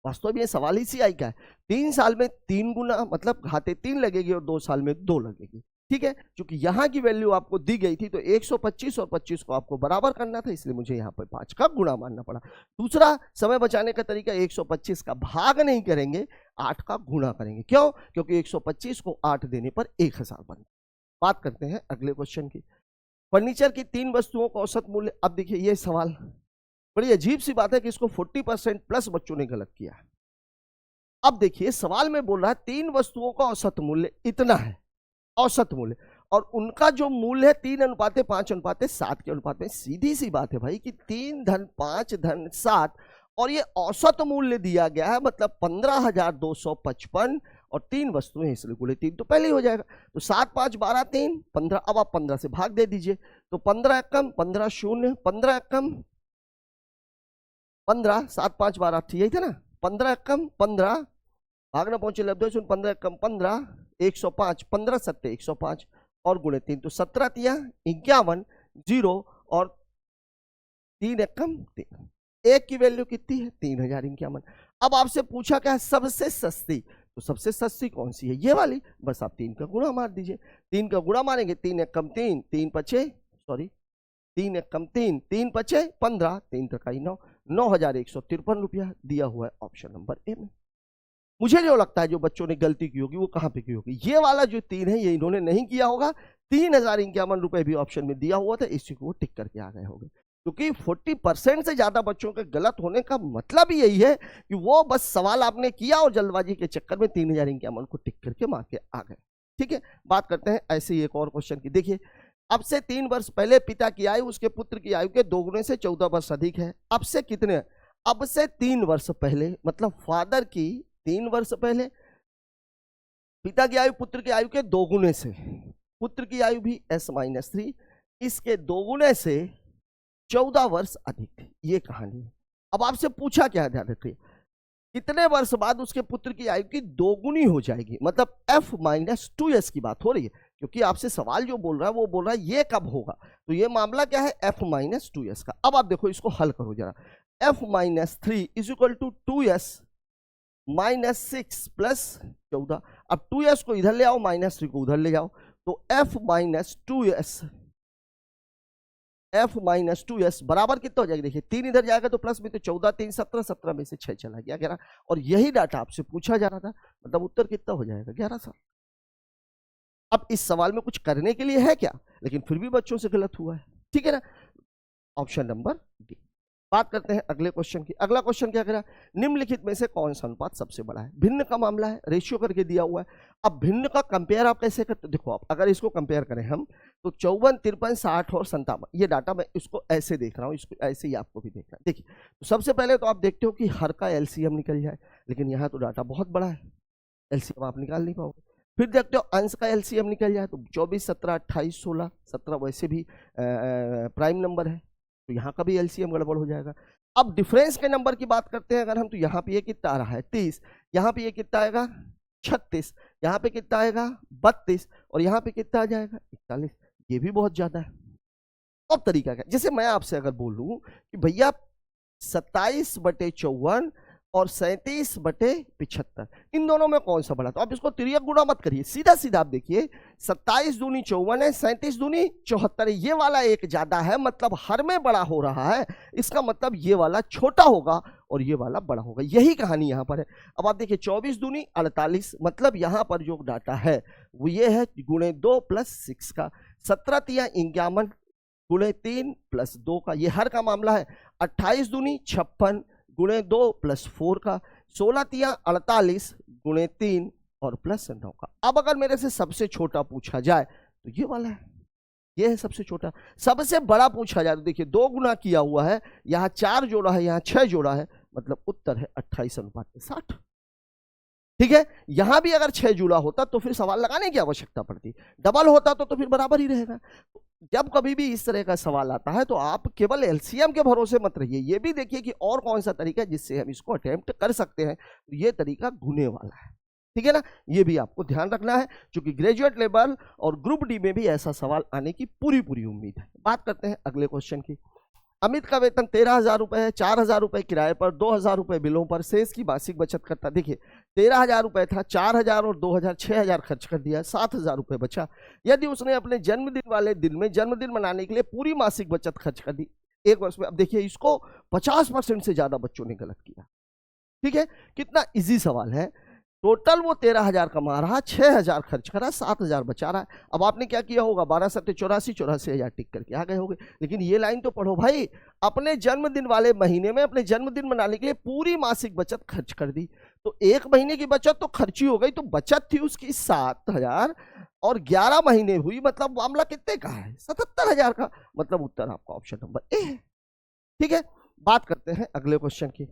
वास्तव में ये सवाल ही सीआई का है। 3 साल में 3 गुना मतलब घाते 3 लगेगी और 2 साल में 2 लगेगी। ठीक है, क्योंकि यहाँ की वैल्यू आपको दी गई थी तो 125 और 25 को आपको बराबर करना था, इसलिए मुझे यहाँ पर 5 का गुणा मानना पड़ा। दूसरा समय बचाने का तरीका 125 का भाग नहीं करेंगे, 8 का गुणा करेंगे। क्यों? क्योंकि 125 को 8 देने पर 1000 बनता। बात करते हैं अगले क्वेश्चन की। फर्नीचर की 3 वस्तुओं का औसत मूल्य। अब देखिए ये सवाल बड़ी अजीब सी बात है कि इसको 40% प्लस बच्चों ने गलत किया है। अब देखिए सवाल में बोल रहा है 3 वस्तुओं का औसत मूल्य इतना है, औसत मूल्य, और उनका जो मूल्य है 3:5:7 के अनुपात में। सीधी सी बात है भाई कि 3 धन 5 धन 7 और ये औसत मूल्य दिया गया है, मतलब 15,255 और 3 वस्तुएं, इसलिए गुणे 3 तो पहले ही हो जाएगा। तो 7 5 12 3 15। अब आप 15 से भाग दे दीजिए तो 15 एकम 15 शून्य, 15 एकम 15, 7 5 12 यही था ना, 15 एकम 15, भाग ना पहुंचे लब्धे 15 एकम 15, 105, 15 सत्ते 105 और गुणे 3 तो 17 तिया 51, 0 और 3 एकम 3। एक की वैल्यू कितनी है? 3051। अब आपसे पूछा क्या है? सबसे सस्ती। तो सबसे सस्ती कौन सी है? ये वाली। बस आप 3 का गुणा मार दीजिए। 3 का गुणा मारेंगे, 3 एकम 3, 3 पचे 3 एकम 3, 3 पचे 15, 3 तकाई 9, 9,153 रुपया दिया हुआ है ऑप्शन नंबर ए में। मुझे जो लगता है जो बच्चों ने गलती की होगी वो कहां पे की होगी? ये वाला जो 3 है ये इन्होंने नहीं किया होगा। 3051 रुपए भी ऑप्शन में दिया हुआ था, इसी को वो टिक करके आ गए होंगे। क्योंकि 40% से ज्यादा बच्चों के गलत होने का मतलब ही यही है कि वो बस सवाल आपने किया और जल्दबाजी के चक्कर में 3051 को टिक करके मार के आ गए। ठीक है, बात करते हैं ऐसे ही एक और क्वेश्चन की। देखिए, अब से 3 वर्ष पहले पिता की आयु उसके पुत्र की आयु के 2 गुने से 14 वर्ष अधिक है। अब से कितने? अब से 3 वर्ष पहले, मतलब फादर की 3 वर्ष पहले पिता की आयु पुत्र की आयु के 2 गुने से, पुत्र की आयु भी s-3, इसके 2 गुने से 14 वर्ष अधिक थी। ये कहानी है। अब आपसे पूछा क्या है, ध्यान रखिए, कितने वर्ष बाद उसके पुत्र की आयु की 2 गुनी हो जाएगी, मतलब f-2s की बात हो रही है। क्योंकि आपसे सवाल जो बोल रहा है वो बोल रहा है ये कब होगा, तो ये मामला क्या है? f-2s का। अब आप देखो इसको हल करो जरा। f-3 is equal to 2s -6 plus 14। अब 2s को इधर ले आओ, -3 को उधर ले जाओ, तो f-2s बराबर कितना हो जाएगा? देखिए 3 इधर जाएगा तो प्लस में, तो 14 3 17, 17 में से 6 चला गया 11, और यही डाटा आपसे पूछा जा रहा था, मतलब उत्तर कितना हो जाएगा? 11 साल। अब इस सवाल में कुछ करने के लिए है क्या, लेकिन फिर भी बच्चों से गलत हुआ है। ठीक है ना, ऑप्शन नंबर डी। बात करते हैं अगले क्वेश्चन की। अगला क्वेश्चन क्या कह रहा है? निम्नलिखित में से कौन सा अनुपात सबसे बड़ा है? भिन्न का मामला है, रेशियो करके दिया हुआ है। अब भिन्न का कंपेयर आप कैसे करते? देखो आप अगर इसको कंपेयर करें हम, तो 54 53 60 और 57, ये डाटा मैं इसको ऐसे देख रहा हूँ, इसको ऐसे ही आपको भी देखना है। देखिए, तो सबसे पहले तो आप देखते हो कि हर का एलसीएम निकल जाए, लेकिन यहाँ तो डाटा बहुत बड़ा है, एलसीएम आप निकाल नहीं पाओगे। फिर देखते हो अंश का एलसीएम निकल जाए, तो 24 17 28 16 17 वैसे भी प्राइम नंबर है, तो यहाँ का भी एलसीएम गड़बड़ हो जाएगा। अब डिफरेंस के नंबर की बात करते हैं अगर हम, तो यहाँ पे ये कितना आ रहा है? 30, यहाँ पे ये कितना आएगा? 36, यहाँ पे कितना आएगा? 32, और यहाँ पे कितना आ जाएगा? 41। ये भी बहुत ज्यादा है। अब तरीका क्या? जैसे मैं आपसे अगर बोलूं कि भैया 27/54 और 37/75, इन दोनों में कौन सा बड़ा? तो आप इसको तिर्यक गुणा मत करिए, सीधा सीधा आप देखिए, 27 दूनी 54 है, 37 दूनी 74 है, ये वाला एक ज्यादा है, मतलब हर में बड़ा हो रहा है। इसका मतलब ये वाला छोटा होगा और ये वाला बड़ा होगा। यही कहानी यहाँ पर है। अब आप देखिए 24 दूनी 48, मतलब यहाँ पर जो डाटा है वो ये है गुणे 2 + 6 का, 17 तिया 51 गुणे 3 + 2 का, ये हर का मामला है। 28 दूनी 56 गुणे 2 + 4 का, 16 तिया 48 गुणे 3 और +9 का। अब अगर मेरे से सबसे छोटा पूछा जाए तो ये वाला है, ये है सबसे छोटा। सबसे बड़ा पूछा जाए तो देखिए 2 गुना किया हुआ है, यहाँ 4 जोड़ा है, यहाँ 6 जोड़ा है, मतलब उत्तर है 28:60। ठीक है, यहां भी अगर 6 जुड़ा होता तो फिर सवाल लगाने की आवश्यकता पड़ती, डबल होता तो फिर बराबर ही रहेगा। जब कभी भी इस तरह का सवाल आता है तो आप केवल एलसीएम के भरोसे मत रहिए, ये भी देखिए कि और कौन सा तरीका है जिससे हम इसको अटेम्प्ट कर सकते हैं। ये तरीका गुने वाला है, ठीक है ना, ये भी आपको ध्यान रखना है, क्योंकि ग्रेजुएट लेवल और ग्रुप डी में भी ऐसा सवाल आने की पूरी पूरी उम्मीद है। बात करते हैं अगले क्वेश्चन की। अमित का वेतन 13,000 रुपए है, 4,000 रुपए किराए पर, 2,000 रुपए बिलों पर, शेष की मासिक बचत करता। देखिए 13,000 रुपए था, 4,000 और 2,000 6,000 खर्च कर दिया, 7,000 रुपए बचा। यदि उसने अपने जन्मदिन वाले दिन में जन्मदिन मनाने के लिए पूरी मासिक बचत खर्च कर दी एक वर्ष में। अब देखिए इसको 50% से ज्यादा बच्चों ने गलत किया, ठीक है, कितना इजी सवाल है। टोटल वो 13,000 कमा रहा, 6,000 खर्च करा, 7,000 बचा रहा है। अब आपने क्या किया होगा, 12 सत्ते 84, 84,000 टिक करके आ गए होंगे। लेकिन ये लाइन तो पढ़ो भाई, अपने जन्मदिन वाले महीने में अपने जन्मदिन मनाने के लिए पूरी मासिक बचत खर्च कर दी, तो एक महीने की बचत तो खर्ची हो गई, तो बचत थी उसकी 7,000 और 11 महीने हुई, मतलब मामला कितने का है, 77,000 का। मतलब उत्तर आपका ऑप्शन नंबर ए है, ठीक है। बात करते हैं अगले क्वेश्चन की।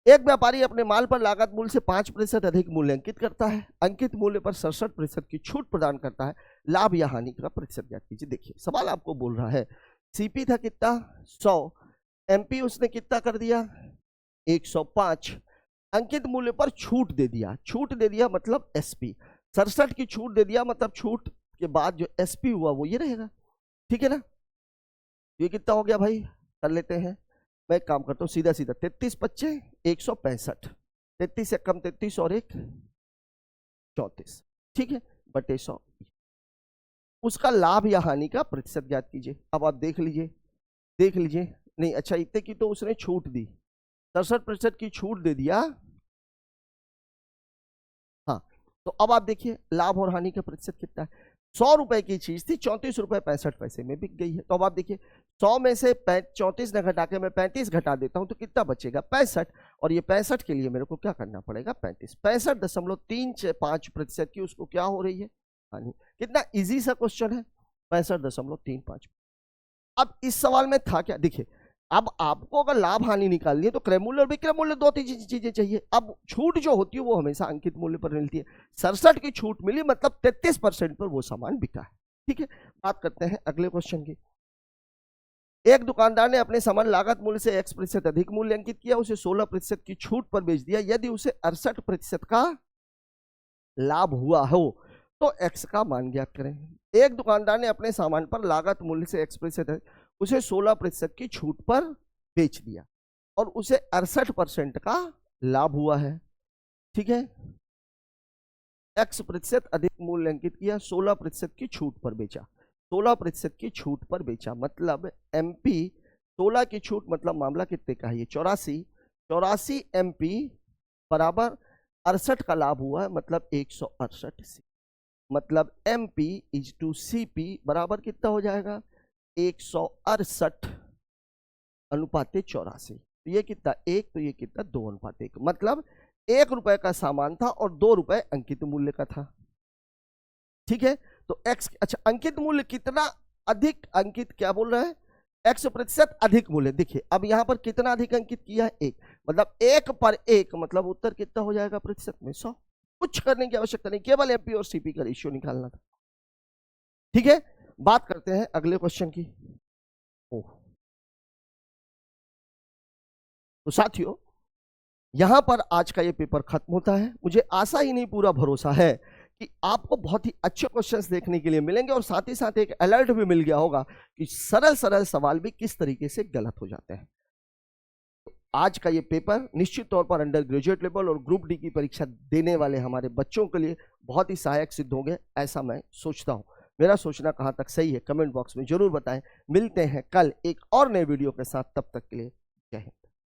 एक व्यापारी अपने माल पर लागत मूल्य से 5% अधिक मूल्य अंकित करता है, अंकित मूल्य पर 67% की छूट प्रदान करता है, लाभ या हानि का प्रतिशत ज्ञात कीजिए। देखिए सवाल आपको बोल रहा है, सीपी था कितना 100, एमपी उसने कितना कर दिया 105, अंकित मूल्य पर छूट दे दिया, छूट दे दिया मतलब एसपी, 67 की छूट दे दिया, मतलब छूट के बाद जो एसपी हुआ वो ये रहेगा, ठीक है ना। ये कितना हो गया भाई, कर लेते हैं, मैं एक काम करता हूँ सीधा सीधा, 33 बच्चे 165, 33 से कम 33 और 1 34, ठीक है, बटे 100। उसका लाभ या हानि का प्रतिशत ज्ञात कीजिए। अब आप देख लीजिए, नहीं अच्छा इतने की तो उसने छूट दी, 67% की छूट दे दिया, हाँ, तो अब आप देखिए लाभ और हानि का प्रतिशत कितना है। 100 रुपए की चीज थी, 34 रुपए 65 पैसे में बिक गई है। तो अब आप देखिए 100 में से 34 न घटा के मैं 35 घटा देता हूं तो कितना बचेगा 65, और ये 65 के लिए मेरे को क्या करना पड़ेगा 35, 65.35% की उसको क्या हो रही है हानि। कितना इजी सा क्वेश्चन है, 65.35। अब इस सवाल में था क्या, देखिए अब आपको अगर लाभ हानि निकालनी है तो क्रय मूल्य और विक्रय मूल्य दो चीजें चाहिए। अब छूट जो होती है वो हमेशा अंकित मूल्य पर मिलती है, 67 की छूट मिली मतलब 33% पर वो सामान बिका है, ठीक है। बात करते हैं अगले क्वेश्चन की। एक दुकानदार ने अपने सामान लागत मूल्य से X% अधिक मूल्य अंकित किया, उसे 16% की छूट पर बेच दिया। यदि उसे 68% का लाभ हुआ हो तो X का मान ज्ञात करें। एक दुकानदार ने अपने सामान पर लागत मूल्य से X% उसे 16% की छूट पर बेच दिया और उसे 68% का लाभ हुआ है, ठीक है। X% अधिक मूल्य अंकित किया, 16% की छूट पर बेचा, 16% की छूट पर बेचा, मतलब MP 16 की छूट, मतलब मामला कितने का है ये 84 MP बराबर 68 का लाभ हुआ है, मतलब 168 मतलब MP इज टू CP बराबर कितना हो जाएगा 168 अनुपाते 84। तो ये कितना 1, तो ये कितना 2 अनुपाते 1, मतलब 1 रुपए का सामान था और 2 रुपए अंकित मूल्य का था, ठीक है। तो X, अच्छा अंकित मूल्य कितना अधिक, अंकित क्या बोल रहा है X% अधिक मूल्य। देखिए अब यहां पर कितना अधिक अंकित किया है 1, मतलब 1 पर 1, मतलब उत्तर कितना हो जाएगा प्रतिशत में 100। कुछ करने की आवश्यकता नहीं, केवल MP और CP का रेशियो निकालना था, ठीक है। बात करते हैं अगले क्वेश्चन की। तो साथियों यहां पर आज का ये पेपर खत्म होता है। मुझे आशा ही नहीं पूरा भरोसा है कि आपको बहुत ही अच्छे क्वेश्चंस देखने के लिए मिलेंगे और साथ ही साथ एक अलर्ट भी मिल गया होगा कि सरल सरल सवाल भी किस तरीके से गलत हो जाते हैं। तो आज का ये पेपर निश्चित तौर पर अंडर ग्रेजुएट लेवल और ग्रुप डी की परीक्षा देने वाले हमारे बच्चों के लिए बहुत ही सहायक सिद्ध होंगे, ऐसा मैं सोचता हूं। मेरा सोचना कहां तक सही है कमेंट बॉक्स में जरूर बताएं। मिलते हैं कल एक और नए वीडियो के साथ, तब तक के लिए जय हिंद।